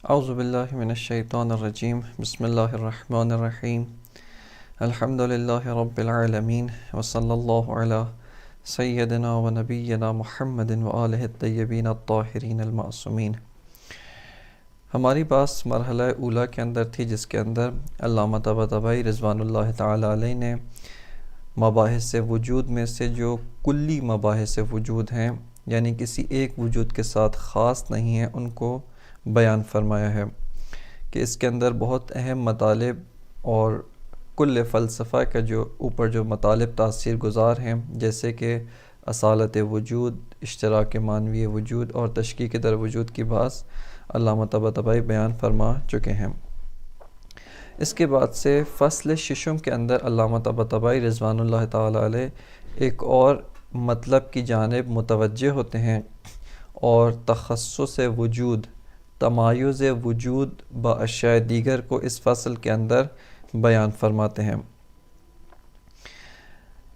اعوذ باللہ من الشیطان الرجیم بسم اللہ الرحمن الرحیم الحمد للہ رب العالمین وصلی اللہ علی سیدنا و نبینا محمد وآلہ الطیبین الطاہرین المعصومین۔ ہماری بات مرحلہ اولیٰ کے اندر تھی، جس کے اندر علامہ طباطبائی رضوان اللہ تعالی علیہ نے مباحث وجود میں سے جو کلی مباحث وجود ہیں، یعنی کسی ایک وجود کے ساتھ خاص نہیں ہیں، ان کو بیان فرمایا ہے کہ اس کے اندر بہت اہم مطالب اور کل فلسفہ کا جو مطالب تاثیر گزار ہیں، جیسے کہ اصالت وجود، اشتراک معنوی وجود اور تشکیک در وجود کی بات علامہ طباطبائی بیان فرما چکے ہیں۔ اس کے بعد سے فصل ششم کے اندر علامہ طباطبائی رضوان اللہ تعالی علیہ ایک اور مطلب کی جانب متوجہ ہوتے ہیں اور تخصص وجود، تمایز وجود با اشیاء دیگر کو اس فصل کے اندر بیان فرماتے ہیں۔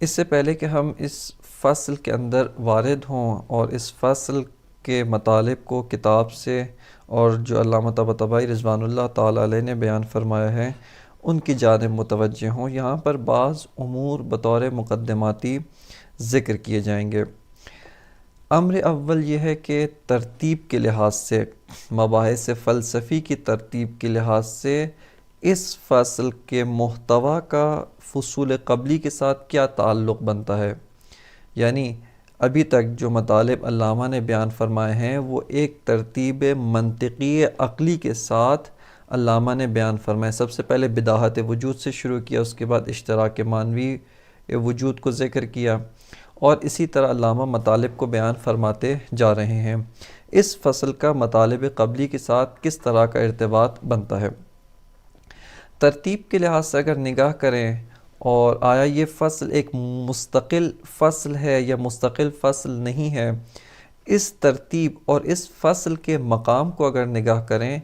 اس سے پہلے کہ ہم اس فصل کے اندر وارد ہوں اور اس فصل کے مطالب کو کتاب سے اور جو علامہ طباطبائی رضوان اللہ تعالی علیہ نے بیان فرمایا ہے ان کی جانب متوجہ ہوں، یہاں پر بعض امور بطور مقدماتی ذکر کیے جائیں گے۔ امر اول یہ ہے کہ ترتیب کے لحاظ سے، مباحث فلسفی کی ترتیب کے لحاظ سے اس فصل کے محتوا کا فصول قبلی کے ساتھ کیا تعلق بنتا ہے، یعنی ابھی تک جو مطالب علامہ نے بیان فرمائے ہیں وہ ایک ترتیب منطقی عقلی کے ساتھ علامہ نے بیان فرمائے۔ سب سے پہلے بداہت وجود سے شروع کیا، اس کے بعد اشتراک معنوی وجود کو ذکر کیا، اور اسی طرح علامہ مطالب کو بیان فرماتے جا رہے ہیں۔ اس فصل کا مطالب قبلی کے ساتھ کس طرح کا ارتباط بنتا ہے؟ ترتیب کے لحاظ سے اگر نگاہ کریں اور آیا یہ فصل ایک مستقل فصل ہے یا مستقل فصل نہیں ہے، اس ترتیب اور اس فصل کے مقام کو اگر نگاہ کریں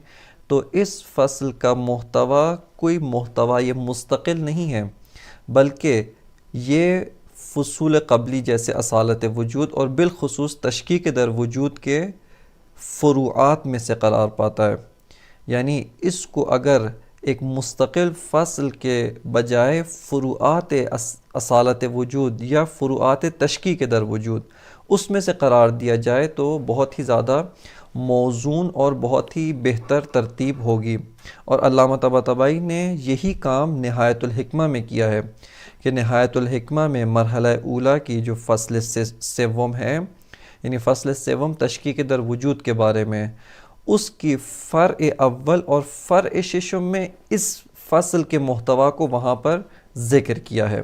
تو اس فصل کا محتوا کوئی محتوا یہ مستقل نہیں ہے، بلکہ یہ فصول قبلی جیسے اصالت وجود اور بالخصوص تشکیک در وجود کے فروعات میں سے قرار پاتا ہے۔ یعنی اس کو اگر ایک مستقل فصل کے بجائے فروعات اصالت وجود یا فروعات تشکیک در وجود اس میں سے قرار دیا جائے تو بہت ہی زیادہ موزون اور بہت ہی بہتر ترتیب ہوگی، اور علامہ طباطبائی نے یہی کام نہایت الحکمہ میں کیا ہے کہ نہایت الحکمہ میں مرحلہ اولیٰ کی جو فصل سوم ہے، یعنی فصل سوم تشکیک در وجود کے بارے میں، اس کی فرع اول اور فرع ششم میں اس فصل کے محتوا کو وہاں پر ذکر کیا ہے۔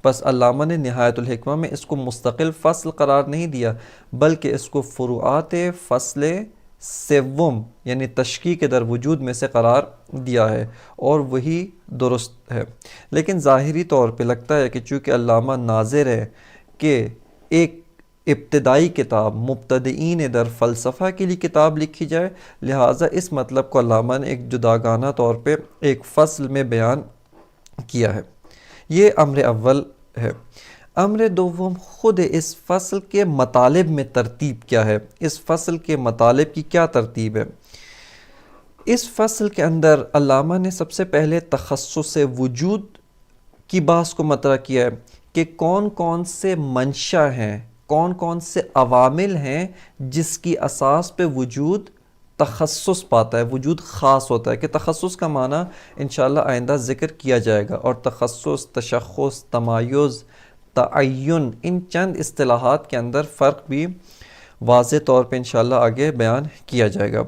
بس علامہ نے نہایت الحکمہ میں اس کو مستقل فصل قرار نہیں دیا، بلکہ اس کو فروعات فصل سوم یعنی تشکیک در وجود میں سے قرار دیا ہے، اور وہی درست ہے۔ لیکن ظاہری طور پہ لگتا ہے کہ چونکہ علامہ ناظر ہے کہ ایک ابتدائی کتاب مبتدئین در فلسفہ کے لیے کتاب لکھی جائے، لہٰذا اس مطلب کو علامہ نے ایک جداگانہ طور پہ ایک فصل میں بیان کیا ہے۔ یہ امر اول ہے۔ امر دوم، خود اس فصل کے مطالب میں ترتیب کیا ہے، اس فصل کے مطالب کی کیا ترتیب ہے۔ اس فصل کے اندر علامہ نے سب سے پہلے تخصص وجود کی بحث کو مطرح کیا ہے کہ کون کون سے منشا ہیں، کون کون سے عوامل ہیں جس کی اساس پہ وجود تخصص پاتا ہے، وجود خاص ہوتا ہے، کہ تخصص کا معنی انشاءاللہ آئندہ ذکر کیا جائے گا، اور تخصص، تشخص، تمایز، تعین، ان چند اصطلاحات کے اندر فرق بھی واضح طور پہ انشاءاللہ آگے بیان کیا جائے گا۔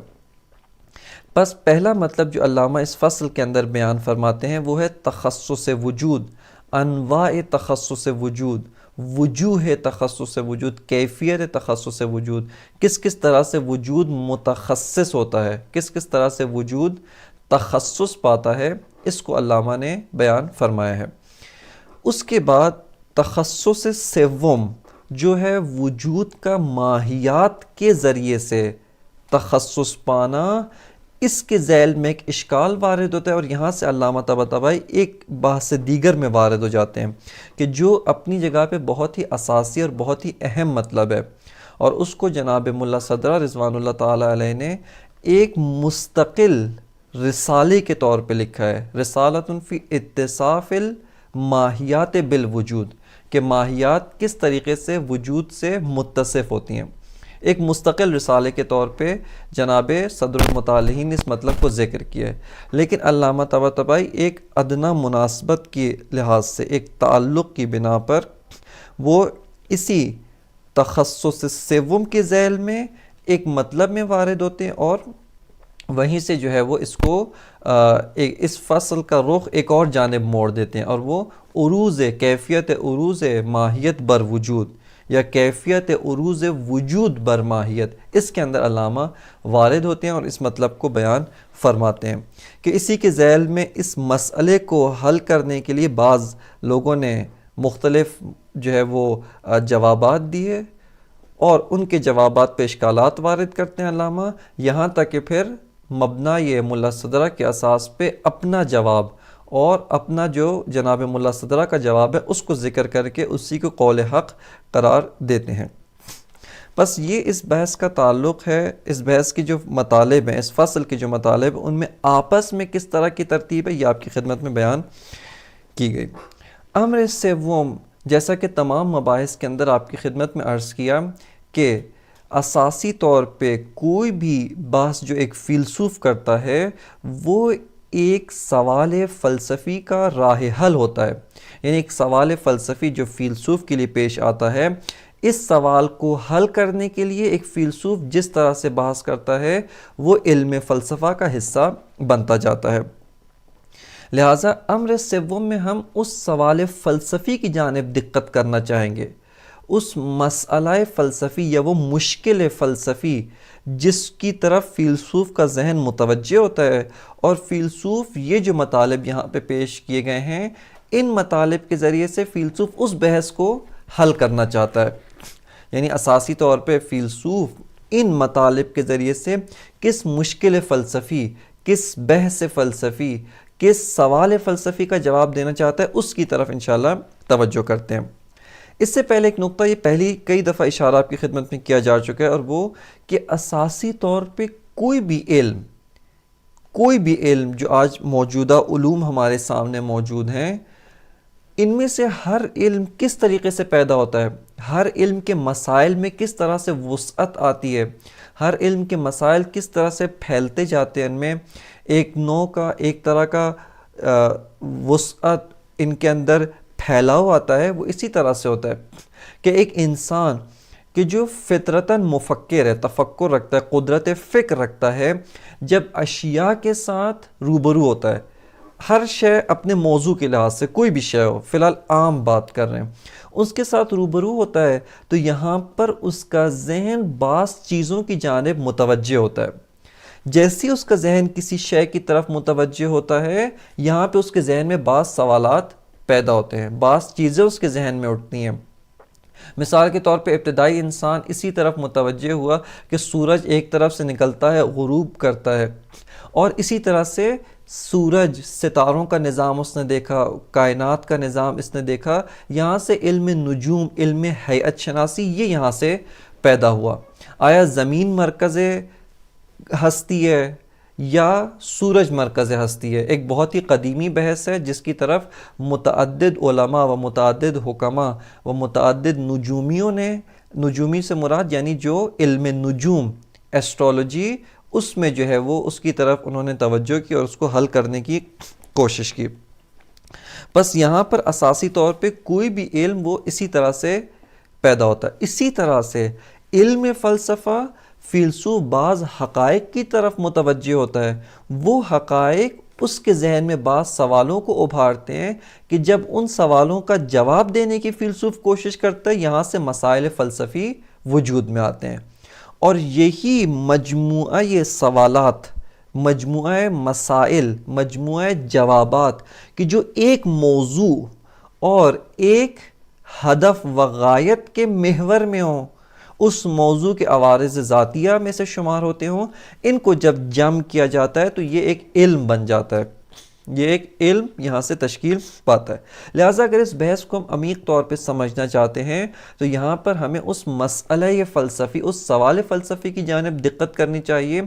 بس پہلا مطلب جو علامہ اس فصل کے اندر بیان فرماتے ہیں وہ ہے تخصص وجود، انواع تخصص وجود، وجوہ تخصص وجود، کیفیت تخصص وجود، کس کس طرح سے وجود متخصص ہوتا ہے، کس کس طرح سے وجود تخصص پاتا ہے، اس کو علامہ نے بیان فرمایا ہے۔ اس کے بعد تخصص سوم جو ہے وجود کا ماہیات کے ذریعے سے تخصص پانا، اس کے ذیل میں ایک اشکال وارد ہوتا ہے، اور یہاں سے علامہ طباطبائی ایک بحث دیگر میں وارد ہو جاتے ہیں کہ جو اپنی جگہ پہ بہت ہی اساسی اور بہت ہی اہم مطلب ہے، اور اس کو جناب ملا صدرہ رضوان اللہ تعالی علیہ نے ایک مستقل رسالے کے طور پہ لکھا ہے، رسالۃ فی اتصاف الماہیات بالوجود، کہ ماہیات کس طریقے سے وجود سے متصف ہوتی ہیں۔ ایک مستقل رسالے کے طور پہ جناب صدر المطالعین نے اس مطلب کو ذکر کیا ہے، لیکن علامہ طباطبائی ایک ادنیٰ مناسبت کے لحاظ سے، ایک تعلق کی بنا پر وہ اسی تخصص سوم کے ذیل میں ایک مطلب میں وارد ہوتے ہیں، اور وہیں سے جو ہے وہ اس کو اس فصل کا رخ ایک اور جانب موڑ دیتے ہیں، اور وہ عروض کیفیت عروض ماہیت بر وجود یا کیفیت عروض وجود بر ماہیت، اس کے اندر علامہ وارد ہوتے ہیں اور اس مطلب کو بیان فرماتے ہیں کہ اسی کے ذیل میں اس مسئلے کو حل کرنے کے لیے بعض لوگوں نے مختلف جو ہے وہ جوابات دیے، اور ان کے جوابات پہ اشکالات وارد کرتے ہیں علامہ، یہاں تک کہ پھر مبنی یہ ملا صدرہ کے اساس پہ اپنا جواب اور اپنا جو جناب ملا صدرہ کا جواب ہے اس کو ذکر کر کے اسی کو قول حق قرار دیتے ہیں۔ بس یہ اس بحث کا تعلق ہے، اس بحث کی جو مطالب ہیں، اس فصل کے جو مطالب ان میں آپس میں کس طرح کی ترتیب ہے، یہ آپ کی خدمت میں بیان کی گئی۔ امر سوم، جیسا کہ تمام مباحث کے اندر آپ کی خدمت میں عرض کیا کہ اساسی طور پہ کوئی بھی بحث جو ایک فیلسوف کرتا ہے وہ ایک سوال فلسفی کا راہ حل ہوتا ہے، یعنی ایک سوال فلسفی جو فیلسوف کے لیے پیش آتا ہے، اس سوال کو حل کرنے کے لیے ایک فیلسوف جس طرح سے بحث کرتا ہے وہ علم فلسفہ کا حصہ بنتا جاتا ہے۔ لہٰذا امر سوم میں ہم اس سوال فلسفی کی جانب دقت کرنا چاہیں گے، اس مسئلہ فلسفی یا وہ مشکل فلسفی جس کی طرف فیلسوف کا ذہن متوجہ ہوتا ہے، اور فیلسوف یہ جو مطالب یہاں پہ پیش کیے گئے ہیں ان مطالب کے ذریعے سے فیلسوف اس بحث کو حل کرنا چاہتا ہے، یعنی اساسی طور پہ فیلسوف ان مطالب کے ذریعے سے کس مشکل فلسفی، کس بحث فلسفی، کس سوال فلسفی کا جواب دینا چاہتا ہے اس کی طرف انشاءاللہ توجہ کرتے ہیں۔ اس سے پہلے ایک نقطہ یہ پہلی کئی دفعہ اشارہ آپ کی خدمت میں کیا جا چکا ہے، اور وہ کہ اساسی طور پہ کوئی بھی علم جو آج موجودہ علوم ہمارے سامنے موجود ہیں ان میں سے ہر علم کس طریقے سے پیدا ہوتا ہے، ہر علم کے مسائل میں کس طرح سے وسعت آتی ہے، ہر علم کے مسائل کس طرح سے پھیلتے جاتے ہیں، ان میں ایک نوع کا ایک طرح کا وسعت ان کے اندر پھیلاؤ آتا ہے، وہ اسی طرح سے ہوتا ہے کہ ایک انسان کہ جو فطرتاً مفکر ہے، تفکر رکھتا ہے، قدرت فکر رکھتا ہے، جب اشیاء کے ساتھ روبرو ہوتا ہے، ہر شے اپنے موضوع کے لحاظ سے کوئی بھی شے ہو، فی الحال عام بات کر رہے ہیں، اس کے ساتھ روبرو ہوتا ہے تو یہاں پر اس کا ذہن بعض چیزوں کی جانب متوجہ ہوتا ہے۔ جیسی اس کا ذہن کسی شے کی طرف متوجہ ہوتا ہے یہاں پہ اس کے ذہن میں بعض سوالات پیدا ہوتے ہیں، بعض چیزیں اس کے ذہن میں اٹھتی ہیں۔ مثال کے طور پہ ابتدائی انسان اسی طرف متوجہ ہوا کہ سورج ایک طرف سے نکلتا ہے، غروب کرتا ہے، اور اسی طرح سے سورج، ستاروں کا نظام اس نے دیکھا، کائنات کا نظام اس نے دیکھا، یہاں سے علم نجوم، علم ہیئت شناسی یہ یہاں سے پیدا ہوا۔ آیا زمین مرکز ہستی ہے یا سورج مرکز ہستی ہے؟ ایک بہت ہی قدیمی بحث ہے جس کی طرف متعدد علماء و متعدد حکماء و متعدد نجومیوں نے، نجومی سے مراد یعنی جو علم نجوم، ایسٹرولوجی، اس میں جو ہے وہ اس کی طرف انہوں نے توجہ کی اور اس کو حل کرنے کی کوشش کی۔ بس یہاں پر اساسی طور پہ کوئی بھی علم وہ اسی طرح سے پیدا ہوتا ہے۔ اسی طرح سے علم فلسفہ، فیلسوف بعض حقائق کی طرف متوجہ ہوتا ہے، وہ حقائق اس کے ذہن میں بعض سوالوں کو ابھارتے ہیں کہ جب ان سوالوں کا جواب دینے کی فیلسوف کوشش کرتا ہے یہاں سے مسائل فلسفی وجود میں آتے ہیں، اور یہی مجموعہ یہ سوالات، مجموعہ مسائل، مجموعہ جوابات کہ جو ایک موضوع اور ایک ہدف و غایت کے محور میں ہوں، اس موضوع کے عوارض ذاتیہ میں سے شمار ہوتے ہوں، ان کو جب جمع کیا جاتا ہے تو یہ ایک علم بن جاتا ہے، یہ ایک علم یہاں سے تشکیل پاتا ہے۔ لہٰذا اگر اس بحث کو ہم عمیق طور پہ سمجھنا چاہتے ہیں تو یہاں پر ہمیں اس مسئلہ فلسفی، اس سوال فلسفی کی جانب دقت کرنی چاہیے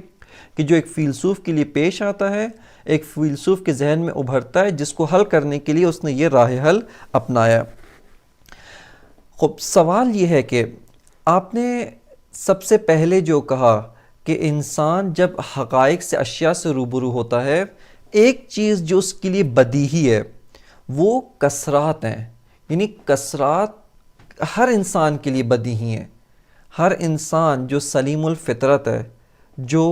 کہ جو ایک فیلسوف کے لیے پیش آتا ہے، ایک فیلسوف کے ذہن میں ابھرتا ہے، جس کو حل کرنے کے لیے اس نے یہ راہ حل اپنایا۔ خب سوال یہ ہے کہ آپ نے سب سے پہلے جو کہا کہ انسان جب حقائق سے، اشیاء سے روبرو ہوتا ہے، ایک چیز جو اس کے لیے بدیہی ہے وہ کثرات ہیں، یعنی کثرات ہر انسان کے لیے بدیہی ہیں۔ ہر انسان جو سلیم الفطرت ہے، جو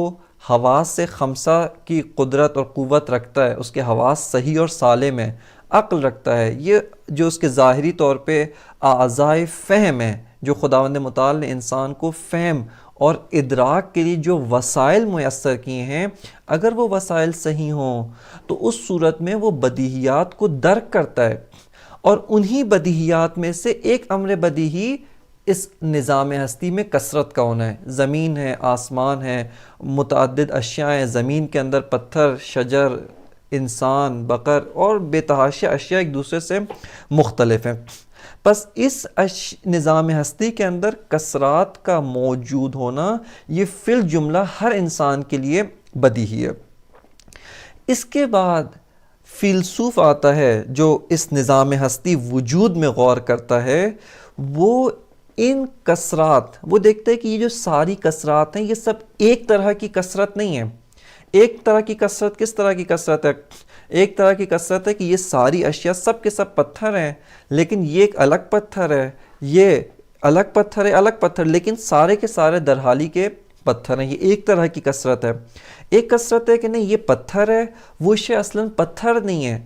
حواس سے خمسہ کی قدرت اور قوت رکھتا ہے، اس کے حواس صحیح اور سالم ہے، عقل رکھتا ہے، یہ جو اس کے ظاہری طور پہ اعضائے فہم ہیں، جو خداوند متعال نے انسان کو فہم اور ادراک کے لیے جو وسائل میسر کیے ہیں، اگر وہ وسائل صحیح ہوں تو اس صورت میں وہ بدیہیات کو درک کرتا ہے، اور انہی بدیہیات میں سے ایک امر بدیہی اس نظام ہستی میں کثرت کا ہونا ہے۔ زمین ہے، آسمان ہے، متعدد اشیاء ہیں، زمین کے اندر پتھر، شجر، انسان، بقر اور بے تحاشا اشیاء ایک دوسرے سے مختلف ہیں۔ بس اس نظام ہستی کے اندر کثرات کا موجود ہونا یہ فی الجملہ ہر انسان کے لیے بدیہی ہے۔ اس کے بعد فیلسوف آتا ہے جو اس نظام ہستی وجود میں غور کرتا ہے، وہ ان کثرات، وہ دیکھتا ہے کہ یہ جو ساری کثرات ہیں یہ سب ایک طرح کی کثرت نہیں ہے۔ ایک طرح کی کثرت کس طرح کی کثرت ہے؟ ایک طرح کی کثرت ہے کہ یہ ساری اشیاء سب کے سب پتھر ہیں، لیکن یہ ایک الگ پتھر ہے، یہ الگ پتھر ہے، الگ پتھر، لیکن سارے کے سارے درحالی کے پتھر ہیں۔ یہ ایک طرح کی کثرت ہے۔ ایک کثرت ہے کہ نہیں، یہ پتھر ہے، وہ شے اصلاً پتھر نہیں ہے،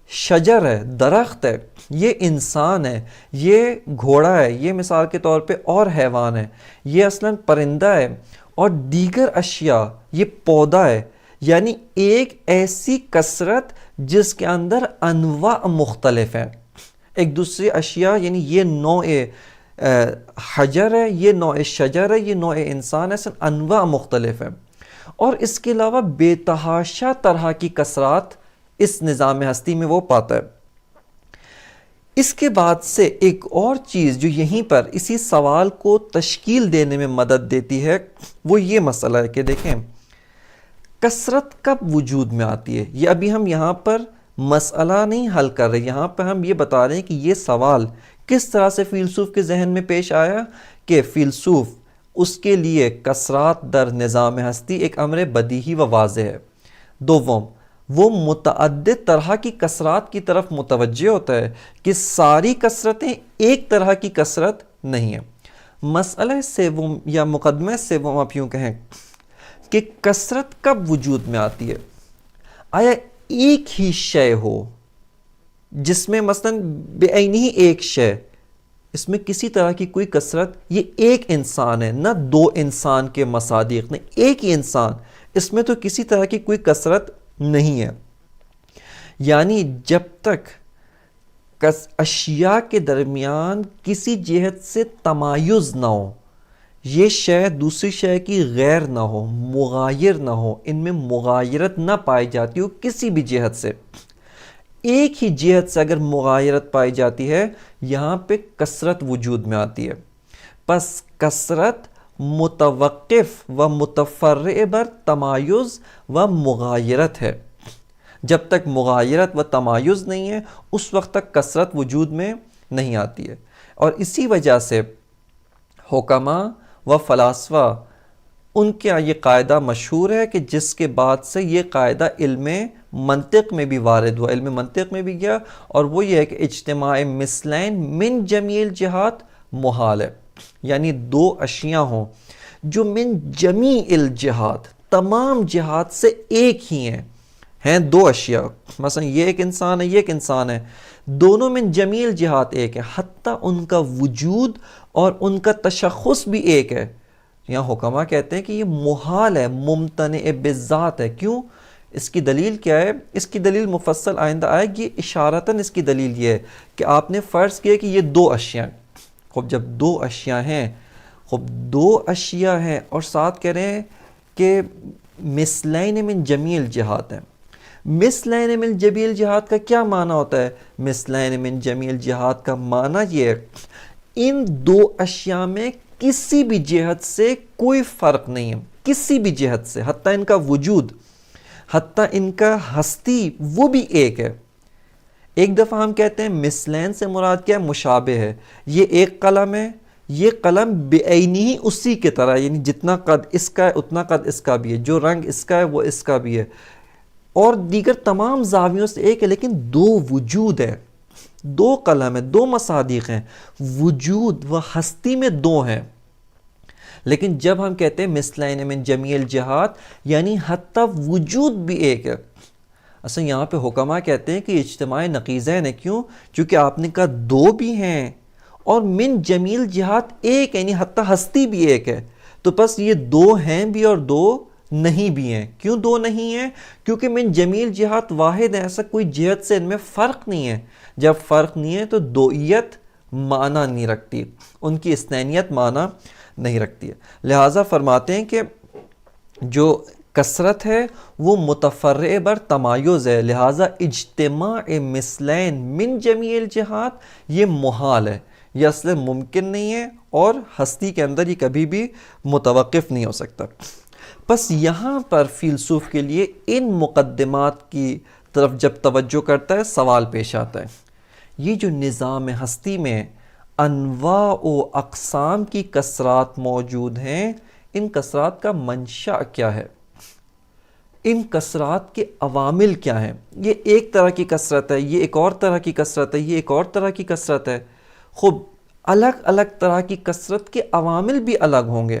شجر ہے، درخت ہے، یہ انسان ہے، یہ گھوڑا ہے، یہ مثال کے طور پہ اور حیوان ہے، یہ اصلاً پرندہ ہے، اور دیگر اشیاء، یہ پودا ہے۔ یعنی ایک ایسی کثرت جس کے اندر انواع مختلف ہیں، ایک دوسری اشیاء، یعنی یہ نوع حجر ہے، یہ نوع شجر ہے، یہ نوع انسان ہے، انواع مختلف ہیں۔ اور اس کے علاوہ بے تحاشا طرح کی کثرات اس نظام ہستی میں وہ پاتا ہے۔ اس کے بعد سے ایک اور چیز جو یہیں پر اسی سوال کو تشکیل دینے میں مدد دیتی ہے، وہ یہ مسئلہ ہے کہ دیکھیں کثرت کب وجود میں آتی ہے۔ یہ ابھی ہم یہاں پر مسئلہ نہیں حل کر رہے، یہاں پر ہم یہ بتا رہے ہیں کہ یہ سوال کس طرح سے فیلسوف کے ذہن میں پیش آیا، کہ فیلسوف، اس کے لیے کثرات در نظام ہستی ایک امر بدیہی و واضح ہے۔ دوم، وہ متعدد طرح کی کثرات کی طرف متوجہ ہوتا ہے کہ ساری کثرتیں ایک طرح کی کثرت نہیں ہیں۔ مسئلہ سوم یا مقدمہ سوم آپ یوں کہیں کہ کثرت کب وجود میں آتی ہے۔ آیا ایک ہی شے ہو جس میں مثلاً بے عینی ہی ایک شے، اس میں کسی طرح کی کوئی کثرت، یہ ایک انسان ہے، نہ دو انسان کے مصادیق، نہیں، ایک ہی انسان، اس میں تو کسی طرح کی کوئی کثرت نہیں ہے۔ یعنی جب تک اشیاء کے درمیان کسی جہت سے تمایز نہ ہو، یہ شے دوسری شے کی غیر نہ ہو، مغایر نہ ہو، ان میں مغایرت نہ پائی جاتی ہو کسی بھی جہت سے، ایک ہی جہت سے اگر مغایرت پائی جاتی ہے، یہاں پہ کثرت وجود میں آتی ہے۔ پس کثرت متوقف و متفرع بر تمایز و مغایرت ہے۔ جب تک مغایرت و تمایز نہیں ہے اس وقت تک کثرت وجود میں نہیں آتی ہے۔ اور اسی وجہ سے حکماء و فلاسفہ، ان کا یہ قاعدہ مشہور ہے کہ جس کے بعد سے یہ قاعدہ علم منطق میں بھی وارد ہوا، علم منطق میں بھی گیا، اور وہ یہ ہے کہ اجتماع مثلین من جمیع الجہات محال ہے۔ یعنی دو اشیاء ہوں جو من جمیع الجہات، تمام جہات سے ایک ہی ہیں دو اشیاء، مثلا یہ ایک انسان ہے، یہ ایک انسان ہے، دونوں من جمیع الجہات ایک ہے، حتیٰ ان کا وجود اور ان کا تشخص بھی ایک ہے۔ یہاں حکماء کہتے ہیں کہ یہ محال ہے، ممتنع بالذات ہے۔ کیوں؟ اس کی دلیل کیا ہے؟ اس کی دلیل مفصل آئندہ آئے گی، اشارتاً اس کی دلیل یہ ہے کہ آپ نے فرض کیا کہ یہ دو اشیاء ہیں۔ خب جب دو اشیاء ہیں، خب دو اشیاء ہیں اور ساتھ کہہ رہے ہیں کہ مثلین من جمیع الجہات ہیں۔ مثلین من جمیع الجہات کا کیا معنی ہوتا ہے؟ مثلین من جمیع الجہات کا معنی یہ ہے ان دو اشیاء میں کسی بھی جہت سے کوئی فرق نہیں ہے، کسی بھی جہت سے، حتیٰ ان کا وجود، حتیٰ ان کا ہستی، وہ بھی ایک ہے۔ ایک دفعہ ہم کہتے ہیں مثلین سے مراد کیا ہے؟ مشابہ ہے، یہ ایک قلم ہے، یہ قلم بعینی اسی کی طرح، یعنی جتنا قد اس کا ہے اتنا قد اس کا بھی ہے، جو رنگ اس کا ہے وہ اس کا بھی ہے، اور دیگر تمام زاویوں سے ایک ہے، لیکن دو وجود ہے، دو قلم ہے، دو مصادیق ہیں، وجود و ہستی میں دو ہیں۔ لیکن جب ہم کہتے ہیں مثلین من جمیع الجہات، یعنی حتیٰ وجود بھی ایک ہے۔ اصلا یہاں پہ حکماء کہتے ہیں کہ اجتماع نقیضین ہے، کیوں؟ چونکہ آپ نے کہا دو بھی ہیں اور من جمیع الجہات ایک ہے، یعنی حتیٰ ہستی بھی ایک ہے، تو بس یہ دو ہیں بھی اور دو نہیں بھی ہیں۔ کیوں دو نہیں ہیں؟ کیونکہ من جمیع الجہات واحد ہے، ایسا کوئی جہت سے ان میں فرق نہیں ہے۔ جب فرق نہیں ہے تو دوئیت معنی نہیں رکھتی، ان کی اثنینیت معنی نہیں رکھتی ہے۔ لہٰذا فرماتے ہیں کہ جو کثرت ہے وہ متفرع بر تمایز ہے، لہٰذا اجتماع مثلین من جمیع الجہات یہ محال ہے، یہ اصل ممکن نہیں ہے، اور ہستی کے اندر یہ کبھی بھی متوقف نہیں ہو سکتا۔ بس یہاں پر فیلسوف کے لیے ان مقدمات کی طرف جب توجہ کرتا ہے سوال پیش آتا ہے، یہ جو نظام ہستی میں انواع و اقسام کی کثرات موجود ہیں، ان کثرات کا منشأ کیا ہے؟ ان کثرات کے عوامل کیا ہیں؟ یہ ایک طرح کی کثرت ہے، یہ ایک اور طرح کی کثرت ہے، یہ ایک اور طرح کی کثرت ہے۔ خوب الگ الگ طرح کی کثرت کے عوامل بھی الگ ہوں گے،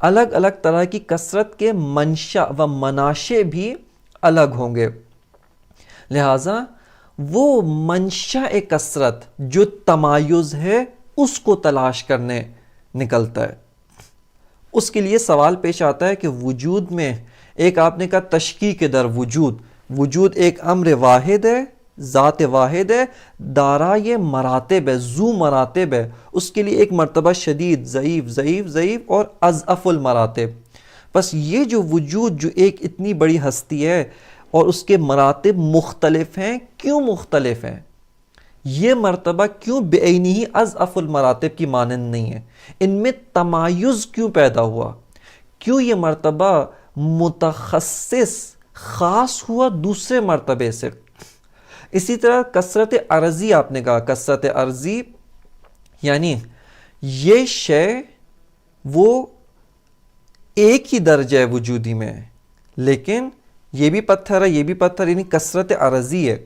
الگ الگ طرح کی کثرت کے منشأ و مناشئ بھی الگ ہوں گے۔ لہٰذا وہ منشأ کثرت جو تمایز ہے اس کو تلاش کرنے نکلتا ہے۔ اس کے لیے سوال پیش آتا ہے کہ وجود میں ایک آپ نے کہا تشکیک در وجود، وجود ایک امر واحد ہے، ذات واحد ہے، دارائے مراتب ہے، ذو مراتب ہے، اس کے لیے ایک مرتبہ شدید، ضعیف، ضعیف، ضعیف اور اضعف المراتب۔ بس یہ جو وجود جو ایک اتنی بڑی ہستی ہے اور اس کے مراتب مختلف ہیں، کیوں مختلف ہیں؟ یہ مرتبہ کیوں بعینی اضعف المراتب کی مانند نہیں ہے؟ ان میں تمایز کیوں پیدا ہوا؟ کیوں یہ مرتبہ متخصص خاص ہوا دوسرے مرتبے سے؟ اسی طرح کثرت عرضی، آپ نے کہا کثرت عرضی یعنی یہ شے وہ ایک ہی درجہ وجودی میں ہے، لیکن یہ بھی پتھر ہے، یہ بھی پتھر، یعنی کثرت عرضی ہے،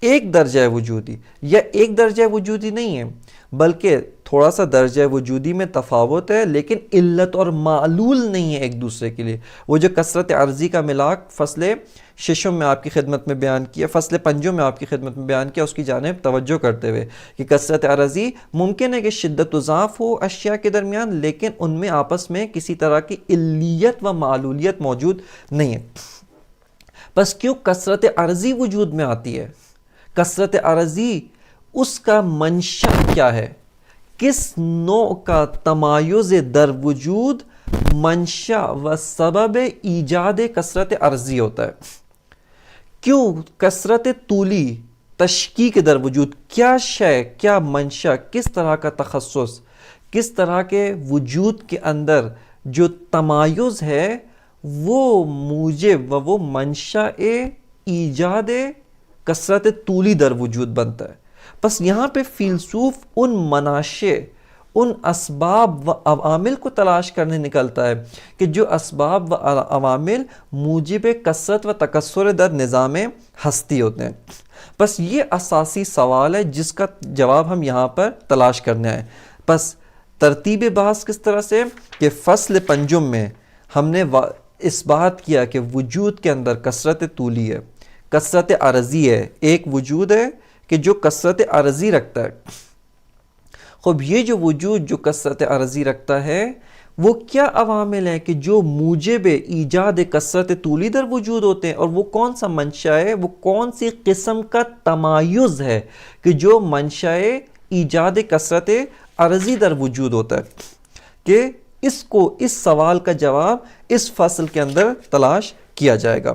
ایک درجہ وجودی، یا ایک درجہ وجودی نہیں ہے بلکہ تھوڑا سا درجہ وجودی میں تفاوت ہے، لیکن علت اور معلول نہیں ہے ایک دوسرے کے لیے۔ وہ جو کثرت عرضی کا ملاک فصل ششم میں آپ کی خدمت میں بیان کیا، فصل پنجم میں آپ کی خدمت میں بیان کیا، اس کی جانب توجہ کرتے ہوئے کہ کثرت عرضی ممکن ہے کہ شدت و ضعف ہو اشیاء کے درمیان، لیکن ان میں آپس میں کسی طرح کی علیت و معلولیت موجود نہیں ہے۔ بس کیوں کثرت عرضی وجود میں آتی ہے؟ کثرت عرضی اس کا منشأ کیا ہے؟ کس نوع کا تمایز در وجود منشأ و سبب ایجاد کثرت عرضی ہوتا ہے؟ کیوں کثرت طولی تشکیک در وجود، کیا شے، کیا منشأ، کس طرح کا تخصص، کس طرح کے وجود کے اندر جو تمایز ہے وہ موجب و وہ منشأ ایجاد کثرت طولی در وجود بنتا ہے۔ بس یہاں پہ فیلسوف ان مناشئ، ان اسباب و عوامل کو تلاش کرنے نکلتا ہے کہ جو اسباب و عوامل موجب کثرت و تکثر در نظام ہستی ہوتے ہیں۔ بس یہ اساسی سوال ہے جس کا جواب ہم یہاں پر تلاش کرنے آئے۔ بس ترتیب بحث کس طرح سے کہ فصل پنجم میں ہم نے اس بات کیا کہ وجود کے اندر کثرت طولی ہے، کثرت عرضی ہے، ایک وجود ہے کہ جو کثرت عرضی رکھتا ہے۔ خوب یہ جو وجود جو کثرت عرضی رکھتا ہے وہ کیا عوامل ہیں کہ جو موجب ایجاد کثرت طولی در وجود ہوتے ہیں، اور وہ کون سا منشأ ہے، وہ کون سی قسم کا تمایز ہے کہ جو منشأ ایجاد کثرت عرضی در وجود ہوتا ہے، کہ اس سوال کا جواب اس فصل کے اندر تلاش کیا جائے گا۔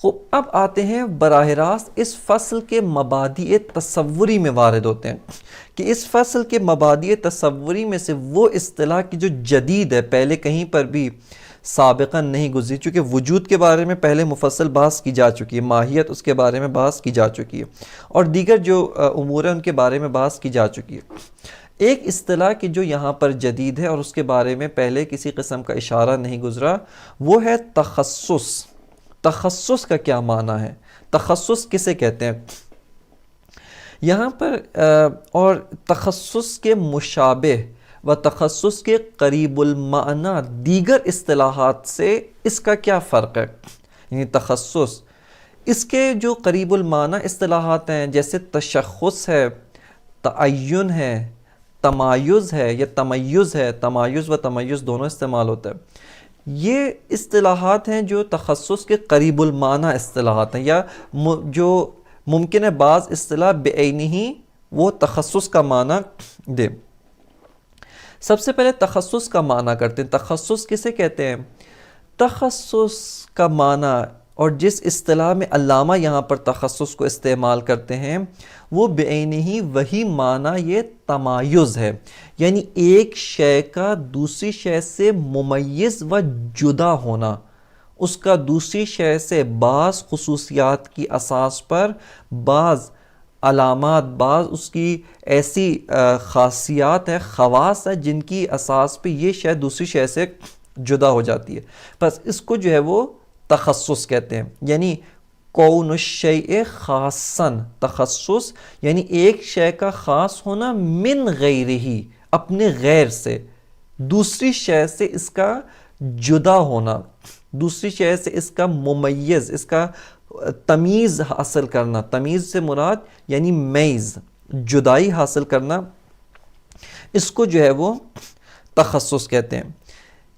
خوب اب آتے ہیں براہ راست اس فصل کے مبادئ تصوری میں وارد ہوتے ہیں کہ اس فصل کے مبادئ تصوری میں سے وہ اصطلاح کی جو جدید ہے، پہلے کہیں پر بھی سابقاً نہیں گزری، چونکہ وجود کے بارے میں پہلے مفصل بحث کی جا چکی ہے، ماہیت اس کے بارے میں بحث کی جا چکی ہے، اور دیگر جو امور ہیں ان کے بارے میں بحث کی جا چکی ہے۔ ایک اصطلاح کی جو یہاں پر جدید ہے اور اس کے بارے میں پہلے کسی قسم کا اشارہ نہیں گزرا، وہ ہے تخصص۔ تخصص کا کیا معنی ہے؟ تخصص کسے کہتے ہیں؟ یہاں پر اور تخصص کے مشابہ و تخصص کے قریب المعنی دیگر اصطلاحات سے اس کا کیا فرق ہے؟ یعنی تخصص، اس کے جو قریب المعنی اصطلاحات ہیں جیسے تشخص ہے، تعین ہے، تمایز ہے یا تمیز ہے، تمایز و تمیز دونوں استعمال ہوتا ہے، یہ اصطلاحات ہیں جو تخصص کے قریب المعنی اصطلاحات ہیں، یا جو ممکن ہے بعض اصطلاح بعینی ہی وہ تخصص کا معنی دے۔ سب سے پہلے تخصص کا معنی کرتے ہیں۔ تخصص کسے کہتے ہیں؟ تخصص کا معنی اور جس اصطلاح میں علامہ یہاں پر تخصص کو استعمال کرتے ہیں وہ بعینہ ہی وہی معنی یہ تمایز ہے، یعنی ایک شے کا دوسری شے سے ممیز و جدا ہونا، اس کا دوسری شے سے بعض خصوصیات کی اساس پر بعض علامات، بعض اس کی ایسی خاصیات ہیں، خواص ہیں جن کی اساس پہ یہ شے دوسری شے سے جدا ہو جاتی ہے، بس اس کو جو ہے وہ تخصص کہتے ہیں۔ یعنی کون الشیء خاصاً، تخصص یعنی ایک شے کا خاص ہونا، من غیرہ اپنے غیر سے، دوسری شے سے اس کا جدا ہونا، دوسری شے سے اس کا ممیز، اس کا تمیز حاصل کرنا۔ تمیز سے مراد یعنی میز، جدائی حاصل کرنا، اس کو جو ہے وہ تخصص کہتے ہیں۔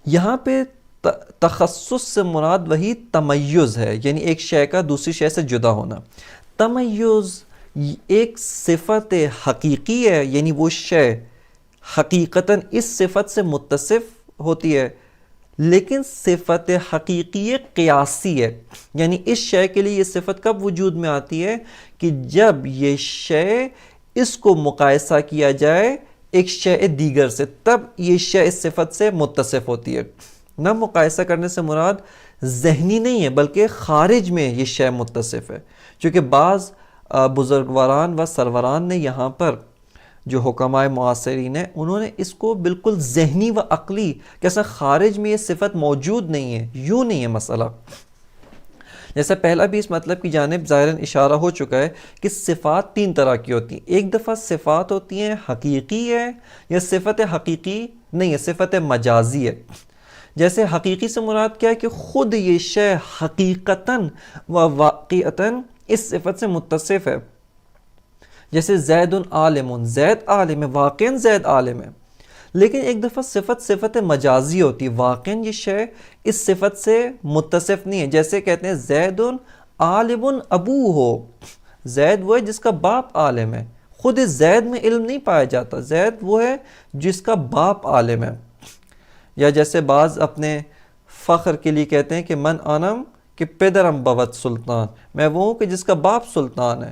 یہاں پہ تخصص سے مراد وہی تمیز ہے، یعنی ایک شے کا دوسری شے سے جدا ہونا۔ تمیز ایک صفت حقیقی ہے، یعنی وہ شے حقیقتاً اس صفت سے متصف ہوتی ہے، لیکن صفت حقیقی قیاسی ہے، یعنی اس شے کے لیے یہ صفت کب وجود میں آتی ہے کہ جب یہ شے اس کو مقایسہ کیا جائے ایک شے دیگر سے، تب یہ شے اس صفت سے متصف ہوتی ہے۔ نہ مقایسہ کرنے سے مراد ذہنی نہیں ہے بلکہ خارج میں یہ شے متصف ہے، چونکہ بعض بزرگواران و سروران نے یہاں پر جو حکمائے معاصرین ہیں انہوں نے اس کو بالکل ذہنی و عقلی کیسا خارج میں یہ صفت موجود نہیں ہے، یوں نہیں ہے مسئلہ۔ جیسا پہلا بھی اس مطلب کی جانب ظاہراً اشارہ ہو چکا ہے کہ صفات تین طرح کی ہوتی ہیں۔ ایک دفعہ صفات ہوتی ہیں حقیقی ہے یا صفت حقیقی نہیں ہے، صفت مجازی ہے۔ جیسے حقیقی سے مراد کیا ہے کہ خود یہ شے حقیقتاً و واقعتاً اس صفت سے متصف ہے، جیسے زید عالم، زید عالم ہے، واقعاً زید عالم ہے۔ لیکن ایک دفعہ صفت مجازی ہوتی ہے، واقعاً یہ شے اس صفت سے متصف نہیں ہے، جیسے کہتے ہیں زید عالم ابو ہو، زید وہ ہے جس کا باپ عالم ہے، خود اس زید میں علم نہیں پایا جاتا، زید وہ ہے جس کا باپ عالم ہے۔ یا جیسے بعض اپنے فخر کے لیے کہتے ہیں کہ من انم کہ پدرم بوت سلطان، میں وہ ہوں کہ جس کا باپ سلطان ہے،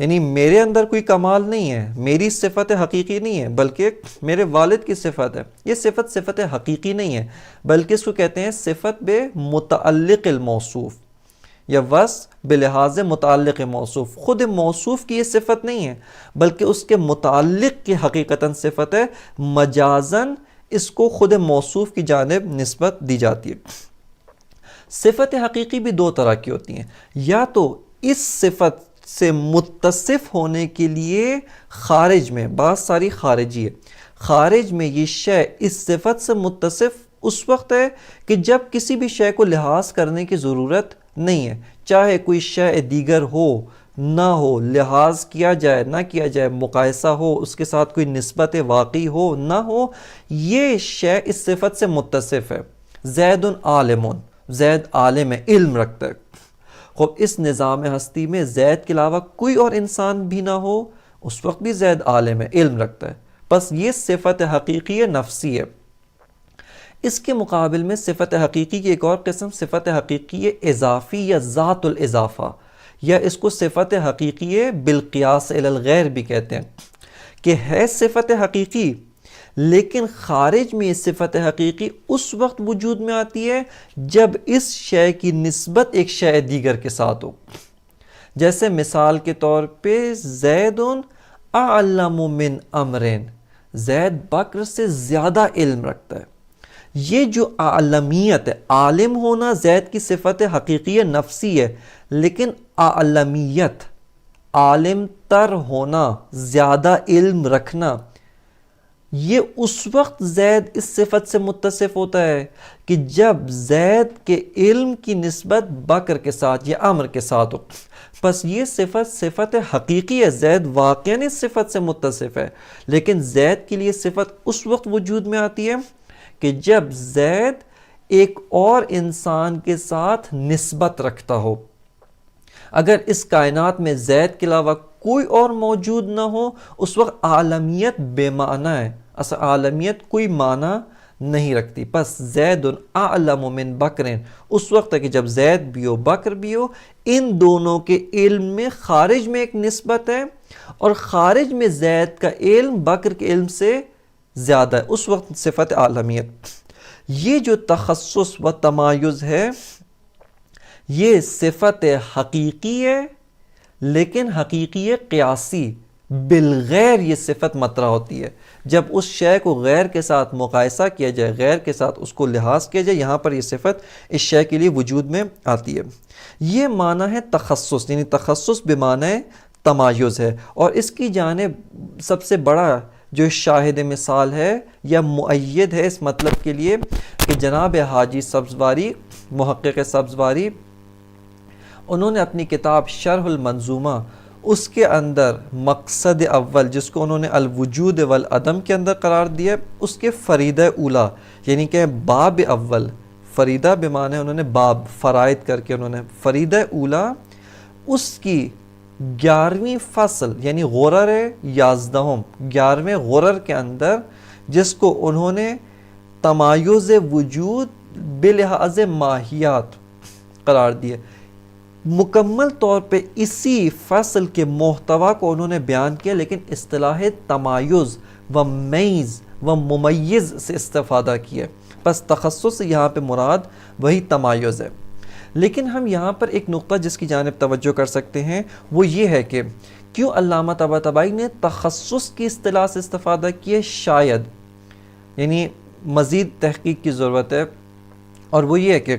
یعنی میرے اندر کوئی کمال نہیں ہے، میری صفت حقیقی نہیں ہے بلکہ میرے والد کی صفت ہے۔ یہ صفت حقیقی نہیں ہے بلکہ اس کو کہتے ہیں صفت بے متعلق الموصوف یا وصف بلحاظ متعلق موصوف، خود موصوف کی یہ صفت نہیں ہے بلکہ اس کے متعلق کی حقیقتاً صفت ہے، مجازاً اس کو خود موصوف کی جانب نسبت دی جاتی ہے۔ صفت حقیقی بھی دو طرح کی ہوتی ہیں، یا تو اس صفت سے متصف ہونے کے لیے خارج میں، بات ساری خارجی ہے، خارج میں یہ شے اس صفت سے متصف اس وقت ہے کہ جب کسی بھی شے کو لحاظ کرنے کی ضرورت نہیں ہے، چاہے کوئی شے دیگر ہو نہ ہو، لحاظ کیا جائے نہ کیا جائے، مقایسہ ہو، اس کے ساتھ کوئی نسبت واقعی ہو نہ ہو، یہ شے اس صفت سے متصف ہے۔ زید عالم، زید عالم ہے، علم رکھتا ہے۔ خوب اس نظام ہستی میں زید کے علاوہ کوئی اور انسان بھی نہ ہو، اس وقت بھی زید عالم ہے، علم رکھتا ہے، بس یہ صفت حقیقی نفسی ہے۔ اس کے مقابل میں صفت حقیقی کی ایک اور قسم صفت حقیقی اضافی یا ذات الاضافہ، یا اس کو صفت حقیقی بالقیاس الی الغیر بھی کہتے ہیں، کہ ہے صفت حقیقی لیکن خارج میں یہ صفت حقیقی اس وقت وجود میں آتی ہے جب اس شے کی نسبت ایک شے دیگر کے ساتھ ہو. جیسے مثال کے طور پہ زید اعلم من امرین، زید بکر سے زیادہ علم رکھتا ہے. یہ جو عالمیت ہے، عالم ہونا زید کی صفت حقیقی نفسی ہے، لیکن عالمیت، عالم تر ہونا، زیادہ علم رکھنا، یہ اس وقت زید اس صفت سے متصف ہوتا ہے کہ جب زید کے علم کی نسبت بکر کے ساتھ یا عمر کے ساتھ ہو. پس یہ صفت حقیقی ہے، زید واقعاً اس صفت سے متصف ہے، لیکن زید کے لیے صفت اس وقت وجود میں آتی ہے کہ جب زید ایک اور انسان کے ساتھ نسبت رکھتا ہو. اگر اس کائنات میں زید کے علاوہ کوئی اور موجود نہ ہو، اس وقت عالمیت بے معنی ہے، اصل عالمیت کوئی معنی نہیں رکھتی. پس زید اعلم من بکرین اس وقت ہے کہ جب زید بھی ہو بکر بھی ہو، ان دونوں کے علم میں خارج میں ایک نسبت ہے، اور خارج میں زید کا علم بکر کے علم سے زیادہ ہے، اس وقت صفت عالمیت. یہ جو تخصص و تمایز ہے یہ صفت حقیقی ہے، لیکن حقیقی قیاسی، بالغیر یہ صفت مطرح ہوتی ہے جب اس شے کو غیر کے ساتھ مقایسہ کیا جائے، غیر کے ساتھ اس کو لحاظ کیا جائے، یہاں پر یہ صفت اس شے کے لیے وجود میں آتی ہے. یہ معنی ہے تخصص، یعنی تخصص بمعنی تمایز ہے. اور اس کی جانب سب سے بڑا جو شاہد مثال ہے یا مؤید ہے اس مطلب کے لیے کہ جناب حاجی سبزواری، محقق سبزواری، انہوں نے اپنی کتاب شرح المنظومہ اس کے اندر مقصد اول جس کو انہوں نے الوجود والعدم کے اندر قرار دیا، اس کے فریدہ اولا یعنی کہ باب اول، فریدہ بمعنی انہوں نے باب فرائد کر کے انہوں نے فریدہ اولا، اس کی 11ویں فصل یعنی غرر 11 11ویں غرر کے اندر، جس کو انہوں نے تمایز وجود بلحاظ ماہیات قرار دیا، مکمل طور پہ اسی فصل کے محتوا کو انہوں نے بیان کیا، لیکن اصطلاح تمایز و میز و ممیز سے استفادہ کیا. بس تخصص یہاں پہ مراد وہی تمایز ہے. لیکن ہم یہاں پر ایک نقطہ جس کی جانب توجہ کر سکتے ہیں وہ یہ ہے کہ کیوں علامہ طباطبائی نے تخصص کی اصطلاح سے استفادہ کیا؟ شاید یعنی مزید تحقیق کی ضرورت ہے، اور وہ یہ ہے کہ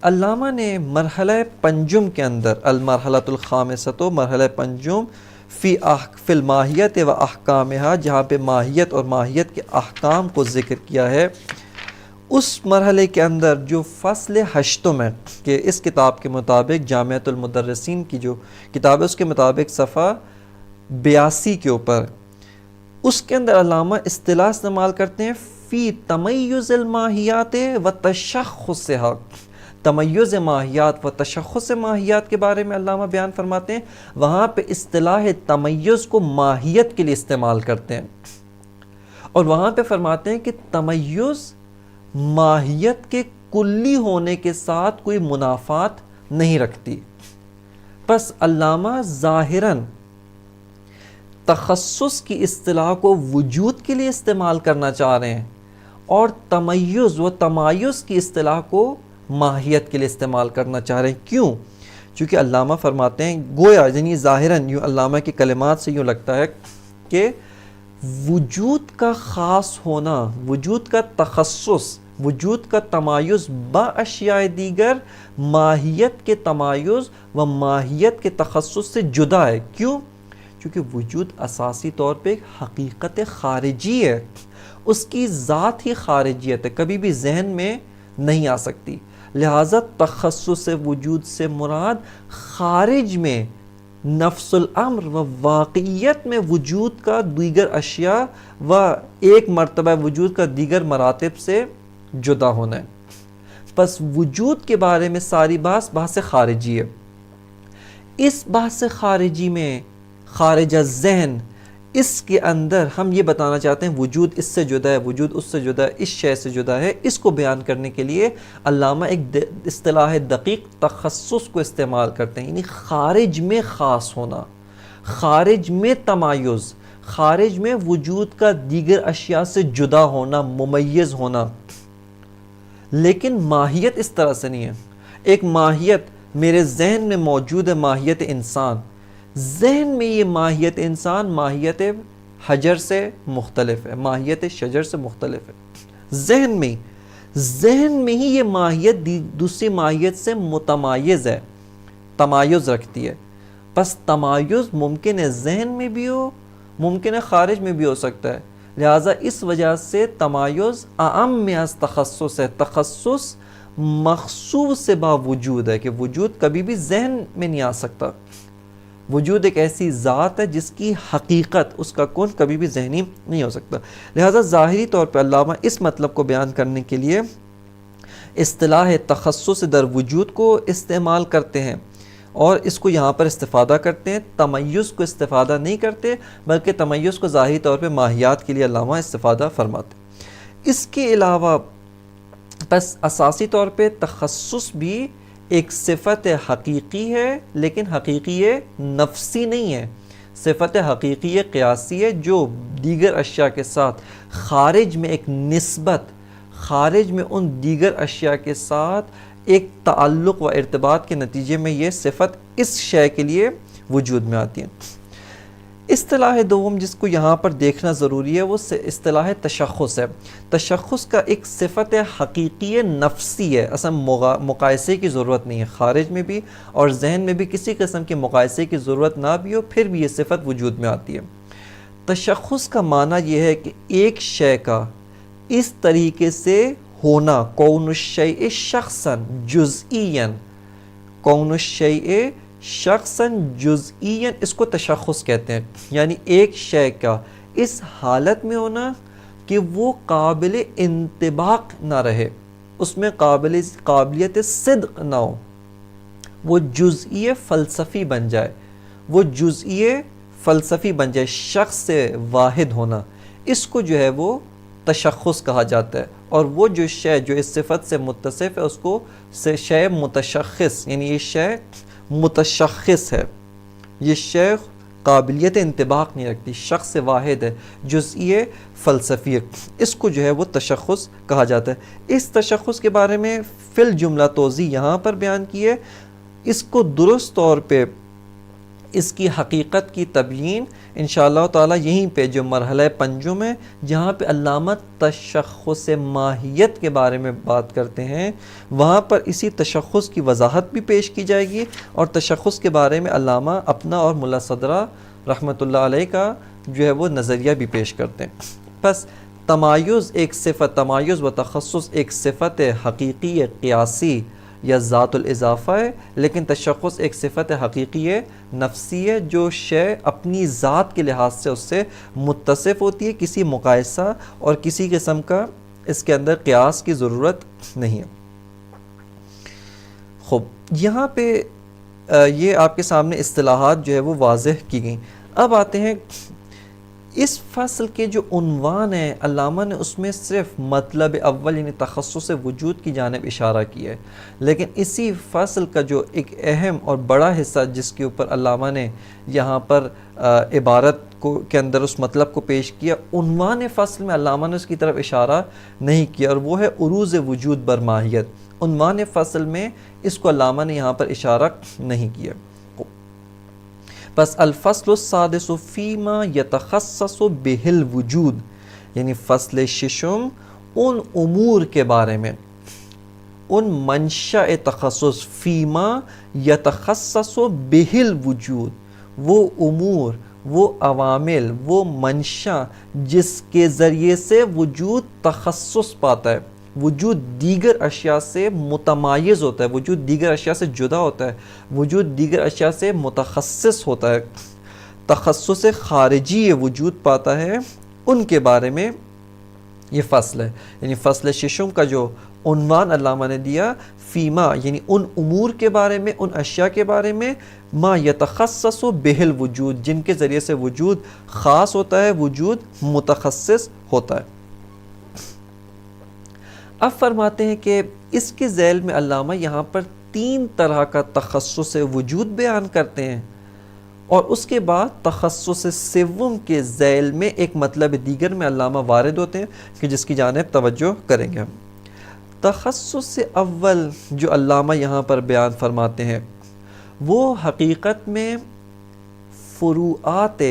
علامہ نے مرحلہ پنجم کے اندر، المرحلۃ الخامسۃ، مرحلہ پنجم فی الماہیت و احکامہا، جہاں پہ ماہیت اور ماہیت کے احکام کو ذکر کیا ہے، اس مرحلے کے اندر جو فصل 8 ہے کہ اس کتاب کے مطابق جامعۃ المدرسین کی جو کتاب ہے اس کے مطابق صفحہ 82 کے اوپر، اس کے اندر علامہ اصطلاح استعمال کرتے ہیں فی تمیز الماہیات و تشخصہا. تمیز ماہیات و تشخص ماہیات کے بارے میں علامہ بیان فرماتے ہیں، وہاں پہ اصطلاح تمیز کو ماہیت کے لیے استعمال کرتے ہیں، اور وہاں پہ فرماتے ہیں کہ تمیز ماہیت کے کلی ہونے کے ساتھ کوئی منافات نہیں رکھتی. پس علامہ ظاہراً تخصص کی اصطلاح کو وجود کے لیے استعمال کرنا چاہ رہے ہیں، اور تمیز و تمایز کی اصطلاح کو ماہیت کے لیے استعمال کرنا چاہ رہے ہیں. کیوں؟ چونکہ علامہ فرماتے ہیں گویا یعنی ظاہراً یوں علامہ کی کلمات سے یوں لگتا ہے کہ وجود کا خاص ہونا، وجود کا تخصص، وجود کا تمایز با اشیاء دیگر ماہیت کے تمایز و ماہیت کے تخصص سے جدا ہے. کیوں؟ چونکہ وجود اساسی طور پہ ایک حقیقت خارجی ہے، اس کی ذات ہی خارجیت ہے، کبھی بھی ذہن میں نہیں آ سکتی. لہٰذا تخصص وجود سے مراد خارج میں نفس الامر و واقعیت میں وجود کا دیگر اشیاء و ایک مرتبہ وجود کا دیگر مراتب سے جدا ہونا ہے. پس وجود کے بارے میں ساری بحث خارجی ہے. اس بحث خارجی میں خارج از ذہن اس کے اندر ہم یہ بتانا چاہتے ہیں وجود اس سے جدا ہے، وجود اس سے جدا ہے، اس شے سے جدا ہے، اس کو بیان کرنے کے لیے علامہ ایک اصطلاح دقیق تخصص کو استعمال کرتے ہیں، یعنی خارج میں خاص ہونا، خارج میں تمایز، خارج میں وجود کا دیگر اشیاء سے جدا ہونا، ممیز ہونا۔ لیکن ماہیت اس طرح سے نہیں ہے۔ ایک ماہیت میرے ذہن میں موجود ہے، ماہیت انسان، ذہن میں یہ ماہیت انسان ماہیت حجر سے مختلف ہے، ماہیت شجر سے مختلف ہے۔ ذہن میں ہی یہ ماہیت دوسری ماہیت سے متمایز ہے، تمایز رکھتی ہے۔ بس تمایز ممکن ہے ذہن میں بھی ہو، ممکن ہے خارج میں بھی ہو سکتا ہے، لہٰذا اس وجہ سے تمایز اعم از تخصص ہے۔ تخصص مخصوص سے باوجود ہے کہ وجود کبھی بھی ذہن میں نہیں آ سکتا۔ وجود ایک ایسی ذات ہے جس کی حقیقت، اس کا کون کبھی بھی ذہنی نہیں ہو سکتا۔ لہٰذا ظاہری طور پہ علامہ اس مطلب کو بیان کرنے کے لیے اصطلاح تخصص در وجود کو استعمال کرتے ہیں اور اس کو یہاں پر استفادہ کرتے ہیں، تمیز کو استفادہ نہیں کرتے، بلکہ تمیز کو ظاہری طور پہ ماہیات کے لیے علامہ استفادہ فرماتے ہیں۔ اس کے علاوہ بس اساسی طور پہ تخصص بھی ایک صفت حقیقی ہے، لیکن حقیقی نفسی نہیں ہے، صفت حقیقی قیاسی ہے جو دیگر اشیاء کے ساتھ خارج میں ایک نسبت، خارج میں ان دیگر اشیاء کے ساتھ ایک تعلق و ارتباط کے نتیجے میں یہ صفت اس شے کے لیے وجود میں آتی ہے۔ اصطلاح دوم جس کو یہاں پر دیکھنا ضروری ہے وہ اصطلاح تشخص ہے۔ تشخص کا ایک صفت حقیقی نفسی ہے، اصلا مقایسے کی ضرورت نہیں ہے، خارج میں بھی اور ذہن میں بھی کسی قسم کے مقایسے کی ضرورت نہ بھی ہو، پھر بھی یہ صفت وجود میں آتی ہے۔ تشخص کا معنی یہ ہے کہ ایک شے کا اس طریقے سے ہونا، کون الشیء شخصا جزئیا، کون الشیء شخصاً جزئیاً، اس کو تشخص کہتے ہیں، یعنی ایک شے کا اس حالت میں ہونا کہ وہ قابل انطباق نہ رہے، اس میں قابلیت صدق نہ ہو، وہ جزئی فلسفی بن جائے، وہ جزئی فلسفی بن جائے، شخص سے واحد ہونا، اس کو جو ہے وہ تشخص کہا جاتا ہے۔ اور وہ جو شے جو اس صفت سے متصف ہے اس کو شے متشخص، یعنی یہ شے متشخص ہے، یہ شے قابلیت انطباق نہیں رکھتی، شخص سے واحد ہے، جزئی فلسفی ہے، اس کو جو ہے وہ تشخص کہا جاتا ہے۔ اس تشخص کے بارے میں فی الجملہ توضیح یہاں پر بیان کی ہے، اس کو درست طور پہ اس کی حقیقت کی تبیین انشاءاللہ تعالی یہیں پہ جو مرحلہ پنجم ہے جہاں پہ علامہ تشخص ماہیت کے بارے میں بات کرتے ہیں، وہاں پر اسی تشخص کی وضاحت بھی پیش کی جائے گی اور تشخص کے بارے میں علامہ اپنا اور ملا صدرہ رحمۃ اللہ علیہ کا جو ہے وہ نظریہ بھی پیش کرتے ہیں۔ بس تمایز ایک صفت، تمایز و تخصص ایک صفت حقیقی قیاسی یا ذات الاضافہ ہے، لیکن تشخص ایک صفت حقیقی نفسی ہے جو شے اپنی ذات کے لحاظ سے اس سے متصف ہوتی ہے، کسی مقایسہ اور کسی قسم کا اس کے اندر قیاس کی ضرورت نہیں ہے۔ خوب، یہاں پہ یہ آپ کے سامنے اصطلاحات جو ہے وہ واضح کی گئیں۔ اب آتے ہیں اس فصل کے جو عنوان ہے، علامہ نے اس میں صرف مطلب اول یعنی تخصص وجود کی جانب اشارہ کیا ہے، لیکن اسی فصل کا جو ایک اہم اور بڑا حصہ جس کے اوپر علامہ نے یہاں پر عبارت کے اندر اس مطلب کو پیش کیا، عنوان فصل میں علامہ نے اس کی طرف اشارہ نہیں کیا، اور وہ ہے عروض وجود بر ماہیت۔ عنوان فصل میں اس کو علامہ نے یہاں پر اشارہ نہیں کیا۔ بس الفصل السادس فیما یتخصص بہ الوجود، یعنی فصل ششم ان امور کے بارے میں، ان منشأ تخصص، فیما یتخصص بہ الوجود، وہ امور، وہ عوامل، وہ منشأ جس کے ذریعے سے وجود تخصص پاتا ہے، وجود دیگر اشیاء سے متمایز ہوتا ہے، وجود دیگر اشیاء سے جدا ہوتا ہے، وجود دیگر اشیاء سے متخصص ہوتا ہے، تخصص خارجی وجود پاتا ہے، ان کے بارے میں یہ فصل ہے۔ یعنی فصل ششم کا جو عنوان علامہ نے دیا، فیما یعنی ان امور کے بارے میں، ان اشیاء کے بارے میں، ما یتخصص بہ الوجود جن کے ذریعے سے وجود خاص ہوتا ہے، وجود متخصص ہوتا ہے۔ اب فرماتے ہیں کہ اس کے ذیل میں علامہ یہاں پر 3 طرح کا تخصص وجود بیان کرتے ہیں، اور اس کے بعد تخصص سوم کے ذیل میں ایک مطلب دیگر میں علامہ وارد ہوتے ہیں کہ جس کی جانب توجہ کریں گے ہم۔ تخصص اول جو علامہ یہاں پر بیان فرماتے ہیں وہ حقیقت میں فروعات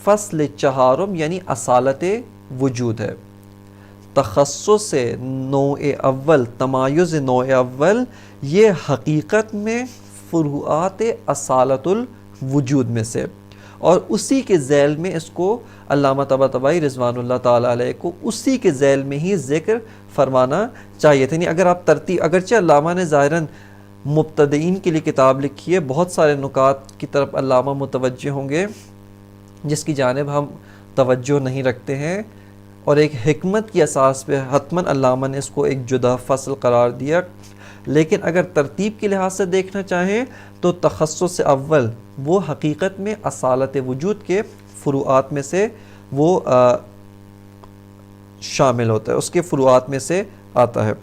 فصل چہارم یعنی اصالت وجود ہے۔ تخصص نوع اول، تمایز نوع اول، یہ حقیقت میں فروعات اصالت الوجود میں سے، اور اسی کے ذیل میں اس کو علامہ طباطبائی رضوان اللہ تعالیٰ علیہ کو اسی کے ذیل میں ہی ذکر فرمانا چاہیے تھا۔ اگر آپ ترتیب، اگرچہ علامہ نے ظاہراً مبتدئین کے لیے کتاب لکھی ہے، بہت سارے نکات کی طرف علامہ متوجہ ہوں گے جس کی جانب ہم توجہ نہیں رکھتے ہیں، اور ایک حکمت کی اساس پہ حتماً علامہ نے اس کو ایک جدا فصل قرار دیا، لیکن اگر ترتیب کے لحاظ سے دیکھنا چاہیں تو تخصص اول وہ حقیقت میں اصالت وجود کے فروعات میں سے وہ شامل ہوتا ہے، اس کے فروعات میں سے آتا ہے۔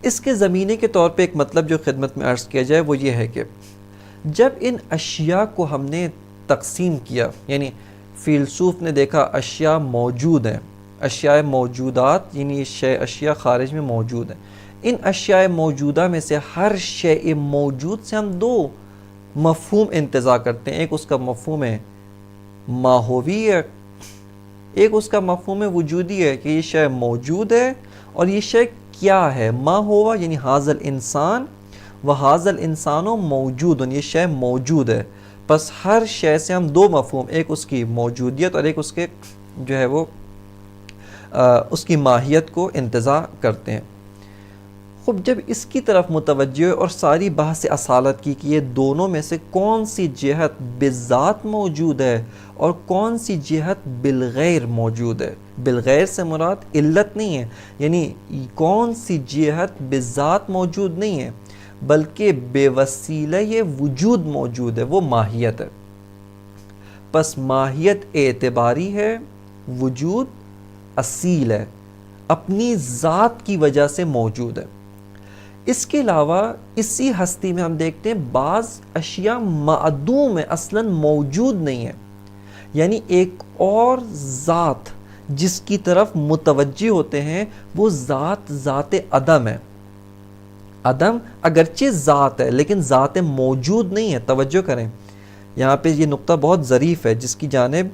اس کے زمینے کے طور پہ ایک مطلب جو خدمت میں عرض کیا جائے وہ یہ ہے کہ جب ان اشیاء کو ہم نے تقسیم کیا، یعنی فیلسوف نے دیکھا اشیاء موجود ہیں، اشیاء موجودات یعنی اشیاء خارج میں موجود ہیں، ان اشیاء موجودہ میں سے ہر شیء موجود سے ہم 2 مفہوم انتزاع کرتے ہیں۔ ایک اس کا مفہوم ہے ماہوی ہے، ایک اس کا مفہوم وجودی ہے کہ یہ شے موجود ہے اور یہ شے کیا ہے۔ ما ہوا یعنی حاضل انسان و حاضل انسانوں موجود، یہ شے موجود ہے۔ پس ہر شے سے ہم 2 مفہوم، ایک اس کی موجودیت اور ایک اس کے جو ہے وہ اس کی ماہیت کو انتزاع کرتے ہیں۔ خب جب اس کی طرف متوجہ اور ساری بحث اصالت کی کہ یہ دونوں میں سے کون سی جہت بالذات موجود ہے اور کون سی جہت بالغیر موجود ہے، بالغیر سے مراد علت نہیں ہے، یعنی کون سی جہت بالذات موجود نہیں ہے بلکہ بے وسیلہ یہ وجود موجود ہے، وہ ماہیت ہے۔ پس ماہیت اعتباری ہے، وجود اصیل ہے، اپنی ذات کی وجہ سے موجود ہے۔ اس کے علاوہ اسی ہستی میں ہم دیکھتے ہیں بعض اشیاء معدوم ہیں، اصلاً موجود نہیں ہیں، یعنی ایک اور ذات جس کی طرف متوجہ ہوتے ہیں وہ ذات عدم ہے۔ عدم اگرچہ ذات ہے لیکن ذات موجود نہیں ہے۔ توجہ کریں، یہاں پہ یہ نقطہ بہت ظریف ہے جس کی جانب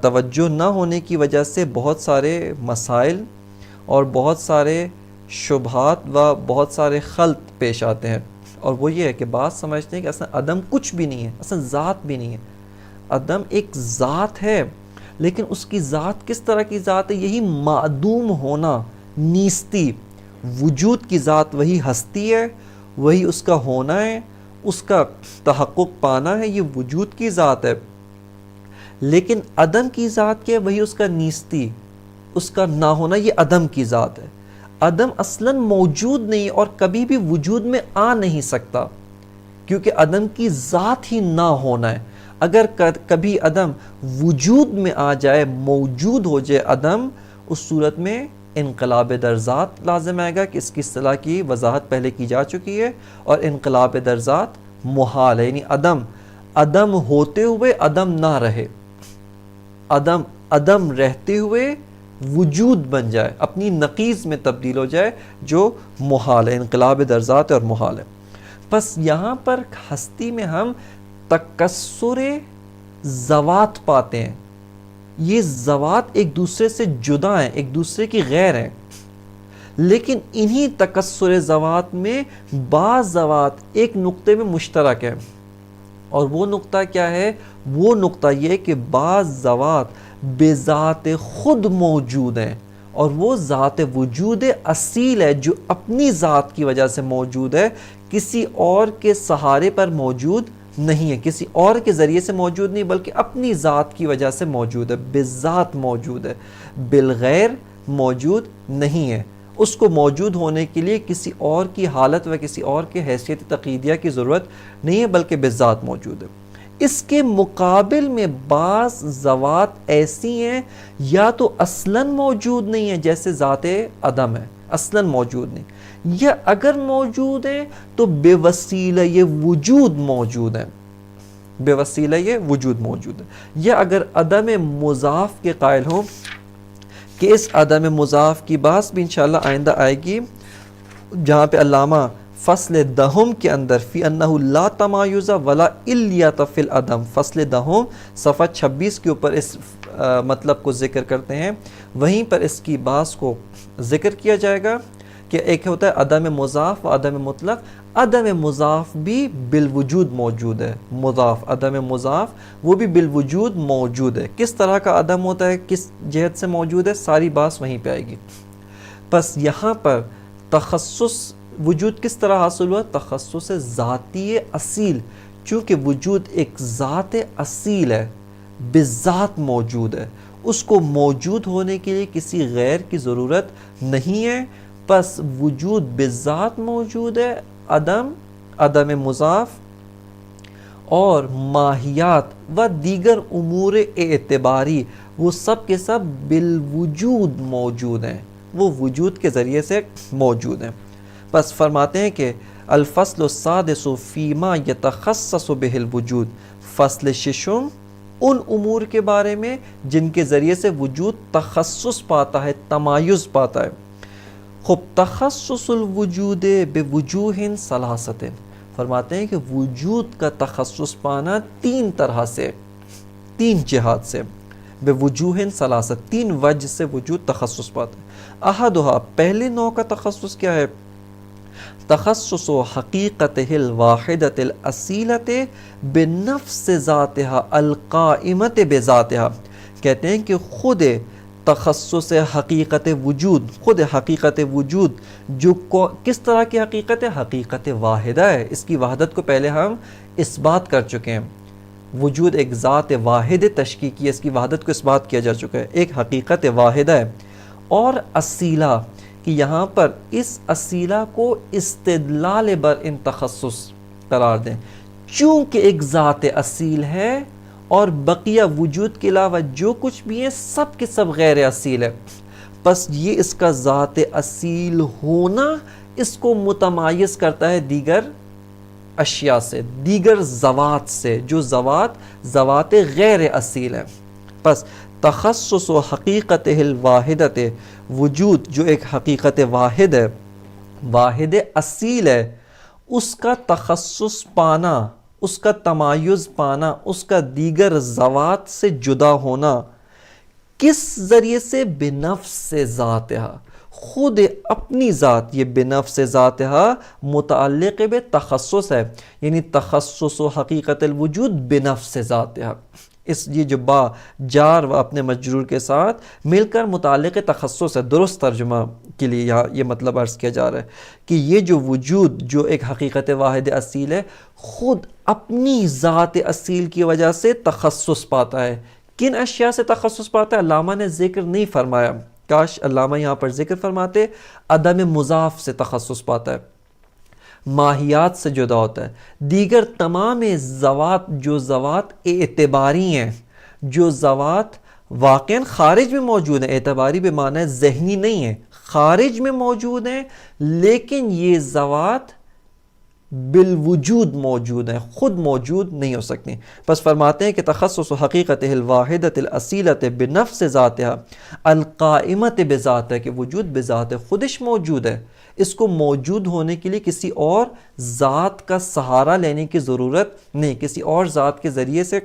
توجہ نہ ہونے کی وجہ سے بہت سارے مسائل اور بہت سارے شبہات و بہت سارے خلط پیش آتے ہیں، اور وہ یہ ہے کہ بعض سمجھتے ہیں کہ اصلا عدم کچھ بھی نہیں ہے، اصلا ذات بھی نہیں ہے۔ عدم ایک ذات ہے لیکن اس کی ذات کس طرح کی ذات ہے؟ یہی معدوم ہونا، نیستی۔ وجود کی ذات وہی ہستی ہے، وہی اس کا ہونا ہے، اس کا تحقق پانا ہے، یہ وجود کی ذات ہے۔ لیکن عدم کی ذات کیا ہے؟ وہی اس کا نیستی، اس کا نہ ہونا، یہ عدم کی ذات ہے۔ عدم اصلاً موجود نہیں اور کبھی بھی وجود میں آ نہیں سکتا کیونکہ عدم کی ذات ہی نہ ہونا ہے۔ اگر کبھی عدم وجود میں آ جائے، موجود ہو جائے عدم، اس صورت میں انقلاب در ذات لازم آئے گا کہ اس کی اصطلاح کی وضاحت پہلے کی جا چکی ہے، اور انقلاب در ذات محال ہے، یعنی عدم ہوتے ہوئے عدم نہ رہے، عدم رہتے ہوئے وجود بن جائے، اپنی نقیض میں تبدیل ہو جائے، جو محال ہے، انقلاب در ذات ہے اور محال ہے۔ پس یہاں پر ہستی میں ہم تکسر ذوات پاتے ہیں، یہ ذوات ایک دوسرے سے جدا ہیں، ایک دوسرے کی غیر ہیں، لیکن انہی تکسر ذوات میں بعض ذوات ایک نقطے میں مشترک ہیں، اور وہ نقطہ کیا ہے؟ وہ نقطہ یہ کہ بعض ذوات بذات خود موجود ہیں، اور وہ ذات وجود اصیل ہے جو اپنی ذات کی وجہ سے موجود ہے، کسی اور کے سہارے پر موجود نہیں ہے، کسی اور کے ذریعے سے موجود نہیں بلکہ اپنی ذات کی وجہ سے موجود ہے، بذات موجود ہے، بالغیر موجود نہیں ہے۔ اس کو موجود ہونے کے لیے کسی اور کی حالت و کسی اور کے حیثیت تقییدیہ کی ضرورت نہیں ہے، بلکہ بذات موجود ہے۔ اس کے مقابل میں بعض ذوات ایسی ہیں یا تو اصلاً موجود نہیں ہیں، جیسے ذات عدم ہے، اصلاً موجود نہیں، یا اگر موجود ہیں تو بے وسیلہ یہ وجود موجود ہیں، بے وسیلہ یہ وجود موجود ہے، یا اگر عدم مضاف کے قائل ہوں کہ اس عدم مضاف کی بحث بھی انشاءاللہ آئندہ آئے گی، جہاں پہ علامہ فصل دہم کے اندر فی انہ لا تمایز ولا الیت فی العدم، فصل دہم صفحہ 26 کے اوپر اس مطلب کو ذکر کرتے ہیں، وہیں پر اس کی بحث کو ذکر کیا جائے گا کہ ایک ہوتا ہے عدم مضاف و عدم مطلق۔ عدم مضاف بھی بالوجود موجود ہے، مضاف عدم مضاف وہ بھی بالوجود موجود ہے، کس طرح کا عدم ہوتا ہے، کس جہت سے موجود ہے، ساری بات وہیں پہ آئے گی۔ پس یہاں پر تخصص وجود کس طرح حاصل ہوا؟ تخصص ذاتی اصیل، چونکہ وجود ایک ذات اصیل ہے، بذات موجود ہے، اس کو موجود ہونے کے لیے کسی غیر کی ضرورت نہیں ہے، پس وجود بذات موجود ہے، عدم مضاف اور ماہیات و دیگر امور اعتباری وہ سب کے سب بالوجود موجود ہیں، وہ وجود کے ذریعے سے موجود ہیں۔ پس فرماتے ہیں کہ الفصل السادس فیما یتخصص بہ الوجود، فصل ششم ان امور کے بارے میں جن کے ذریعے سے وجود تخصص پاتا ہے، تمایز پاتا ہے۔ خب تخصص الوجود بوجوہ ثلاثۃ، فرماتے ہیں کہ وجود کا تخصص پانا تین طرح سے، تین جہات سے، بوجوہ ثلاثۃ، تین وجہ سے وجود تخصص پاتا ہے۔ احدھا، پہلے نوع کا تخصص کیا ہے؟ تخصص حقیقتہ الواحدۃ الاصیلۃ بنفس ذاتہا القائمۃ بذاتہا، کہتے ہیں کہ خود تخصص حقیقت وجود، خود حقیقت وجود جو کس طرح کی حقیقت ہے؟ حقیقت واحدہ ہے، اس کی وحدت کو پہلے ہم اس بات کر چکے ہیں، وجود ایک ذات واحد تشکیل کی ہے، اس کی وحدت کو اس بات کیا جا چکا ہے، ایک حقیقت واحدہ ہے۔ اور اصیلہ، کہ یہاں پر اس اصیلہ کو استدلال بر ان تخصص قرار دیں، چونکہ ایک ذات اصیل ہے اور بقیہ وجود کے علاوہ جو کچھ بھی ہے سب کے سب غیر اصیل ہے، پس یہ اس کا ذات اصیل ہونا اس کو متمایز کرتا ہے دیگر اشیاء سے، دیگر ذوات سے، جو ذوات غیر اصیل ہیں۔ پس تخصص و حقیقت الواحدت، وجود جو ایک حقیقت واحد ہے، واحد اصیل ہے، اس کا تخصص پانا، اس کا تمایز پانا، اس کا دیگر ذوات سے جدا ہونا، کس ذریعے سے؟ بنفس ذاتہا، خود اپنی ذات، یہ بنفس ذاتہا متعلق بے تخصص ہے، یعنی تخصص و حقیقت الوجود بنفس ذاتہا، اس یہ جو با جار و اپنے مجرور کے ساتھ مل کر متعلق تخصص ہے، درست ترجمہ کے لیے یہاں یہ مطلب عرض کیا جا رہا ہے کہ یہ جو وجود جو ایک حقیقت واحد اصیل ہے، خود اپنی ذات اصیل کی وجہ سے تخصص پاتا ہے۔ کن اشیاء سے تخصص پاتا ہے؟ علامہ نے ذکر نہیں فرمایا، کاش علامہ یہاں پر ذکر فرماتے، عدم مضاف سے تخصص پاتا ہے، ماہیات سے جدا ہوتا ہے، دیگر تمام ذوات جو ذوات اعتباری ہیں، جو ذوات واقعاً خارج میں موجود ہیں، اعتباری بے معنی ذہنی نہیں ہیں، خارج میں موجود ہیں، لیکن یہ ذوات بالوجود موجود ہیں، خود موجود نہیں ہو سکتی۔ پس فرماتے ہیں کہ تخصص حقیقت الواحدۃ الاصیلۃ بنفس ذاتہا القائمۃ بذاتہا، کہ وجود بذات خودش موجود ہے، اس کو موجود ہونے کے لیے کسی اور ذات کا سہارا لینے کی ضرورت نہیں، کسی اور ذات کے ذریعے سے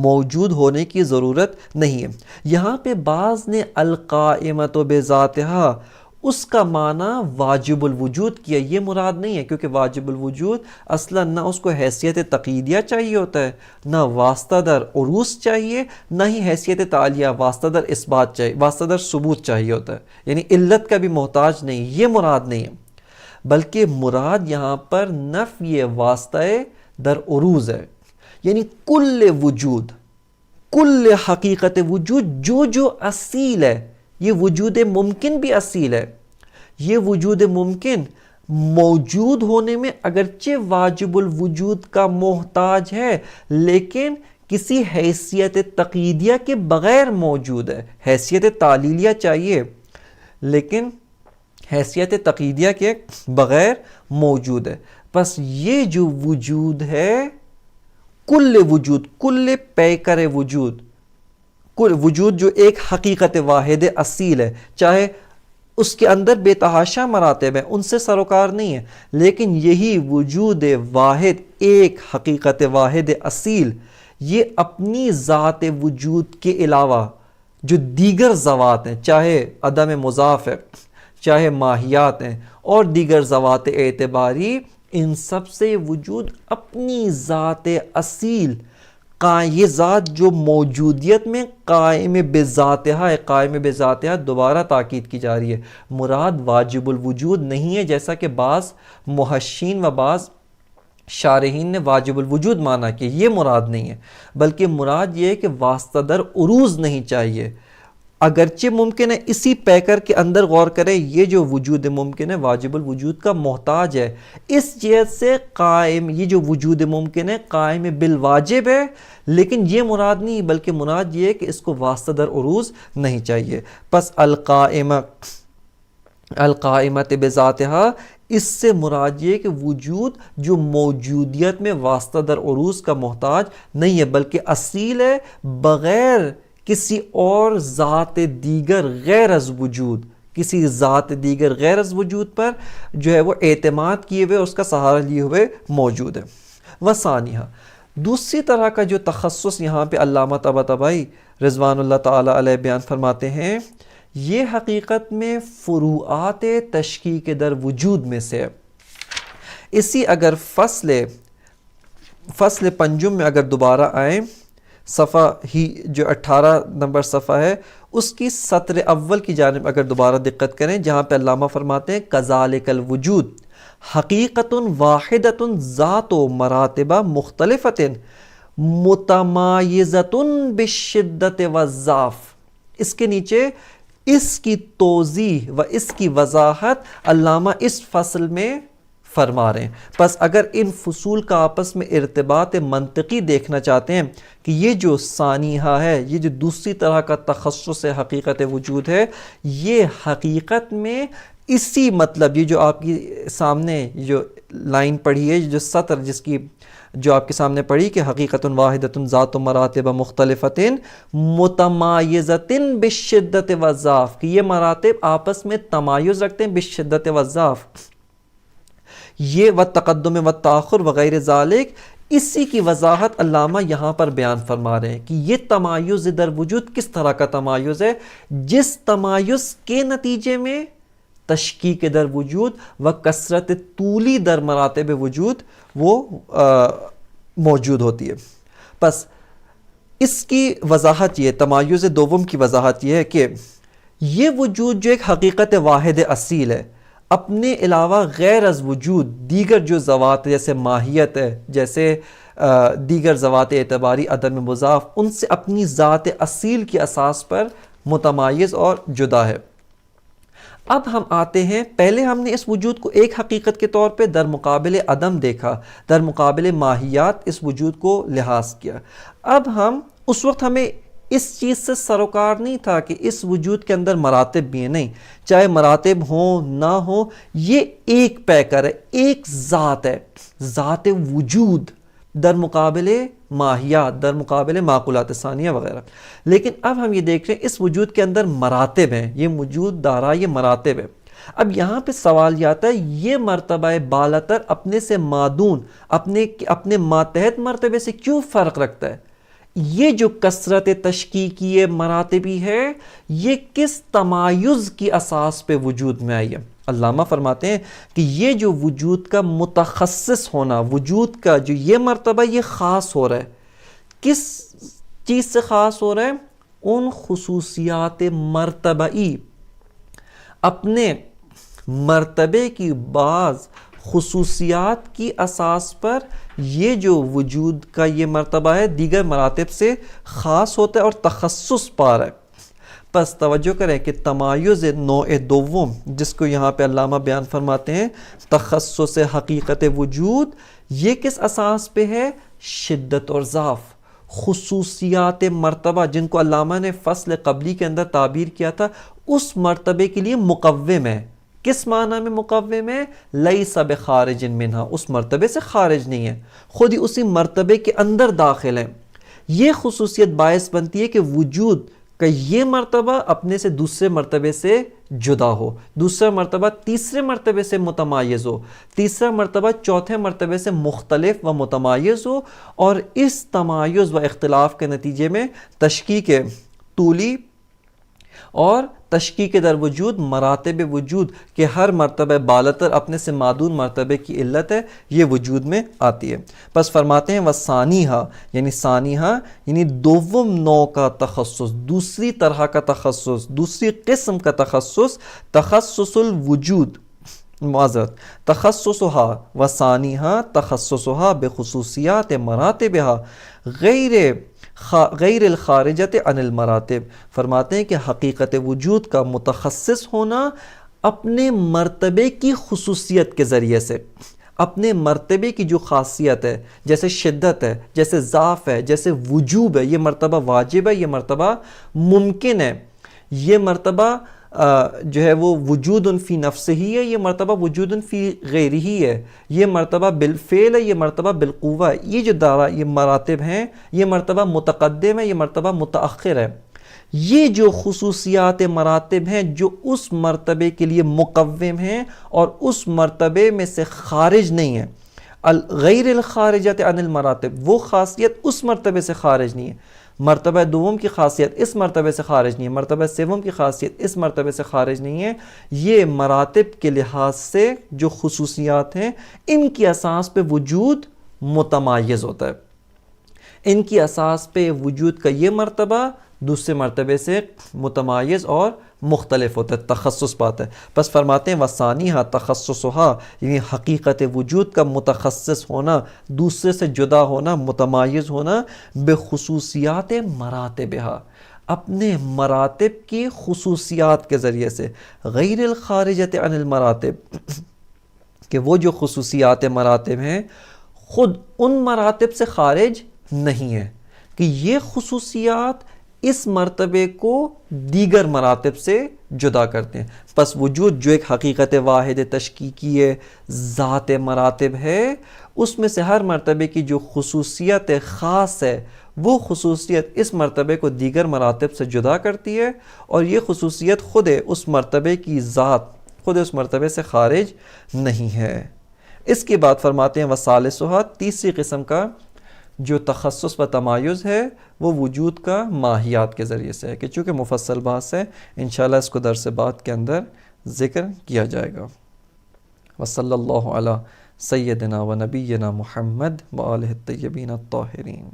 موجود ہونے کی ضرورت نہیں ہے۔ یہاں پہ بعض نے القائمۃ بذاتہا اس کا معنی واجب الوجود کیا، یہ مراد نہیں ہے، کیونکہ واجب الوجود اصلا نہ اس کو حیثیت تقییدیہ چاہیے ہوتا ہے، نہ واسطہ در عروض چاہیے، نہ ہی حیثیت تعالیہ واسطہ در اثبات چاہیے، واسطہ در ثبوت چاہیے ہوتا ہے، یعنی علت کا بھی محتاج نہیں، یہ مراد نہیں ہے، بلکہ مراد یہاں پر نفی واسطہ در عروض ہے، یعنی کل وجود، کل حقیقت وجود جو اصیل ہے، یہ وجود ممکن بھی اصیل ہے. یہ وجود ممکن موجود ہونے میں اگرچہ واجب الوجود کا محتاج ہے لیکن کسی حیثیت تقییدیہ کے بغیر موجود ہے. حیثیت تعلیلیہ چاہیے لیکن حیثیت تقییدیہ کے بغیر موجود ہے. بس یہ جو وجود ہے کل وجود، کل پیکر وجود، کل وجود جو ایک حقیقت واحد اصیل ہے، چاہے اس کے اندر بے تحاشا مراتب ہیں، ان سے سروکار نہیں ہے، لیکن یہی وجود واحد ایک حقیقت واحد اصیل یہ اپنی ذات وجود کے علاوہ جو دیگر ذوات ہیں، چاہے عدم مضاف ہے، چاہے ماہیات ہیں اور دیگر ذوات اعتباری، ان سب سے وجود اپنی ذات اصیل یہ ذات جو موجودیت میں قائم بذاتہ ہے، قائم بذاتہ، دوبارہ تاکید کی جا رہی ہے. مراد واجب الوجود نہیں ہے جیسا کہ بعض محشین و بعض شارحین نے واجب الوجود مانا کہ یہ مراد نہیں ہے، بلکہ مراد یہ ہے کہ واسطہ در عروض نہیں چاہیے. اگرچہ ممکن ہے اسی پیکر کے اندر غور کریں، یہ جو وجود ممکن ہے واجب الوجود کا محتاج ہے، اس جہت سے قائم یہ جو وجود ممکن ہے قائم بالواجب ہے، لیکن یہ مراد نہیں بلکہ مراد یہ ہے کہ اس کو واسطہ در عروض نہیں چاہیے. پس القائمت بذاتہا، اس سے مراد یہ کہ وجود جو موجودیت میں واسطہ در عروض کا محتاج نہیں ہے بلکہ اصیل ہے، بغیر کسی اور ذات دیگر غیر از وجود، کسی ذات دیگر غیر از وجود پر جو ہے وہ اعتماد کیے ہوئے، اس کا سہارا لیے ہوئے موجود ہے. وثانیہ، دوسری طرح کا جو تخصص یہاں پہ علامہ طباطبائی رضوان اللہ تعالی علیہ بیان فرماتے ہیں، یہ حقیقت میں فروعات تشکیک در وجود میں سے ہے. اسی اگر فصل پنجم میں اگر دوبارہ آئیں، صفحہ ہی جو 18 نمبر صفحہ ہے اس کی سطر اول کی جانب اگر دوبارہ دقت کریں، جہاں پہ علامہ فرماتے ہیں کذالک الوجود حقیقت واحدۃ ذات و مراتب مختلفۃ متمایزۃ بالشدۃ والضعف. اس کے نیچے اس کی توضیح و اس کی وضاحت علامہ اس فصل میں فرما رہے ہیں. پس اگر ان فصول کا آپس میں ارتباط منطقی دیکھنا چاہتے ہیں کہ یہ جو ثانیہ ہے، یہ جو دوسری طرح کا تخصص حقیقت وجود ہے، یہ حقیقت میں اسی مطلب، یہ جو آپ کی سامنے جو لائن پڑھی ہے، جو سطر جس کی جو آپ کے سامنے پڑھی کہ حقیقت واحدۃ ذات مراتب مختلفۃ متمایزۃ بالشدۃ والضعف، کہ یہ مراتب آپس میں تمایز رکھتے ہیں بالشدۃ والضعف، یہ والتقدم والتاخر وغیر ذالک، اسی کی وضاحت علامہ یہاں پر بیان فرما رہے ہیں کہ یہ تمایز در وجود کس طرح کا تمایز ہے، جس تمایز کے نتیجے میں تشکیک در وجود و کثرت طولی در مراتب وجود وہ موجود ہوتی ہے. پس اس کی وضاحت یہ، تمایز دوم کی وضاحت یہ ہے کہ یہ وجود جو ایک حقیقت واحد اصیل ہے، اپنے علاوہ غیر از وجود دیگر جو ذوات جیسے ماہیت ہے، جیسے دیگر ذوات اعتباری عدم مضاف، ان سے اپنی ذات اصیل کی اساس پر متمایز اور جدا ہے. اب ہم آتے ہیں، پہلے ہم نے اس وجود کو ایک حقیقت کے طور پہ در مقابل عدم دیکھا، در مقابل ماہیات اس وجود کو لحاظ کیا. اب ہم اس وقت ہمیں اس چیز سے سروکار نہیں تھا کہ اس وجود کے اندر مراتب بھی ہیں، نہیں، چاہے مراتب ہوں نہ ہوں، یہ ایک پیکر ہے، ایک ذات ہے، ذات وجود در مقابل ماہیات، در مقابل معقولات ثانیہ وغیرہ. لیکن اب ہم یہ دیکھ رہے ہیں اس وجود کے اندر مراتب ہیں، یہ وجود دارا یہ مراتب ہے. اب یہاں پہ سوال یہ آتا ہے، یہ مرتبہ بالاتر اپنے سے مادون، اپنے ماتحت مرتبے سے کیوں فرق رکھتا ہے؟ یہ جو کثرت تشکیکی مراتبی ہے، یہ کس تمایز کی اساس پہ وجود میں آئی ہے؟ علامہ فرماتے ہیں کہ یہ جو وجود کا متخصص ہونا، وجود کا جو یہ مرتبہ یہ خاص ہو رہا ہے، کس چیز سے خاص ہو رہا ہے؟ ان خصوصیات مرتبئی، اپنے مرتبے کی بعض خصوصیات کی اساس پر یہ جو وجود کا یہ مرتبہ ہے دیگر مراتب سے خاص ہوتا ہے اور تخصص پا رہا ہے. پس توجہ کریں کہ تمایز نوع دوم جس کو یہاں پہ علامہ بیان فرماتے ہیں تخصص حقیقت وجود، یہ کس اساس پہ ہے؟ شدت اور ضعف، خصوصیات مرتبہ جن کو علامہ نے فصل قبلی کے اندر تعبیر کیا تھا، اس مرتبے کے لیے مقوم ہے۔ کس معنی میں مقوم ہے؟ لیس بخارج منہا، اس مرتبے سے خارج نہیں ہے، خود ہی اسی مرتبے کے اندر داخل ہے۔ یہ خصوصیت باعث بنتی ہے کہ وجود کا یہ مرتبہ اپنے سے دوسرے مرتبے سے جدا ہو، دوسرا مرتبہ تیسرے مرتبے سے متمایز ہو، تیسرا مرتبہ چوتھے مرتبے سے مختلف و متمایز ہو، اور اس تمایز و اختلاف کے نتیجے میں تشکیک طولی اور تشکیک در وجود مراتب وجود کے ہر مرتبہ بالاتر اپنے سے معدود مرتبے کی علت ہے، یہ وجود میں آتی ہے۔ پس فرماتے ہیں وثانیہا، یعنی ثانیہا یعنی دوم نوع کا تخصص، دوسری طرح کا تخصص، دوسری قسم کا تخصص، تخصص الوجود، معذرت، تخصصها وثانیہا تخصصها بخصوصیات مراتبہا غیر الخارجت عن المراتب۔ فرماتے ہیں کہ حقیقت وجود کا متخصص ہونا اپنے مرتبے کی خصوصیت کے ذریعے سے، اپنے مرتبے کی جو خاصیت ہے، جیسے شدت ہے، جیسے ضعف ہے، جیسے وجوب ہے، یہ مرتبہ واجب ہے، یہ مرتبہ ممکن ہے، یہ مرتبہ جو ہے وہ وجود فی نفسہ ہی ہے، یہ مرتبہ وجود فی غیرہ ہی ہے، یہ مرتبہ بالفعل ہے، یہ مرتبہ بالقوہ ہے، یہ جو یہ مراتب ہیں، یہ مرتبہ متقدم ہے، یہ مرتبہ متأخر ہے۔ یہ جو خصوصیات مراتب ہیں جو اس مرتبے کے لیے مقوم ہیں اور اس مرتبے میں سے خارج نہیں ہیں، غیر الخارجت عن المراتب، وہ خاصیت اس مرتبے سے خارج نہیں ہے، مرتبہ دوم کی خاصیت اس مرتبے سے خارج نہیں ہے، مرتبہ سوم کی خاصیت اس مرتبے سے خارج نہیں ہے، یہ مراتب کے لحاظ سے جو خصوصیات ہیں ان کی اساس پہ وجود متمایز ہوتا ہے، ان کی اساس پہ وجود کا یہ مرتبہ دوسرے مرتبے سے متمایز اور مختلف ہوتا ہے، تخصص بات ہے۔ پس فرماتے ہیں وثانیہا تخصصہا، یعنی حقیقت وجود کا متخصص ہونا، دوسرے سے جدا ہونا، متمایز ہونا، بخصوصیات مراتبہا، اپنے مراتب کی خصوصیات کے ذریعے سے، غیر الخارجت عن المراتب، کہ وہ جو خصوصیات مراتب ہیں خود ان مراتب سے خارج نہیں ہے، کہ یہ خصوصیات اس مرتبے کو دیگر مراتب سے جدا کرتے ہیں۔ پس وجود جو ایک حقیقت واحد تشکیکی ذات مراتب ہے، اس میں سے ہر مرتبے کی جو خصوصیت خاص ہے، وہ خصوصیت اس مرتبے کو دیگر مراتب سے جدا کرتی ہے، اور یہ خصوصیت خود اس مرتبے کی ذات، خود اس مرتبے سے خارج نہیں ہے۔ اس کے بعد فرماتے ہیں وثالثھا، تیسری قسم کا جو تخصص و تمایز ہے وہ وجود کا ماہیات کے ذریعے سے ہے، کہ چونکہ مفصل بحث ہے، انشاءاللہ اس کو درس بعد کے اندر ذکر کیا جائے گا۔ وصلی اللہ علی سیدنا و نبینا محمد و آلہ الطیبین الطاہرین۔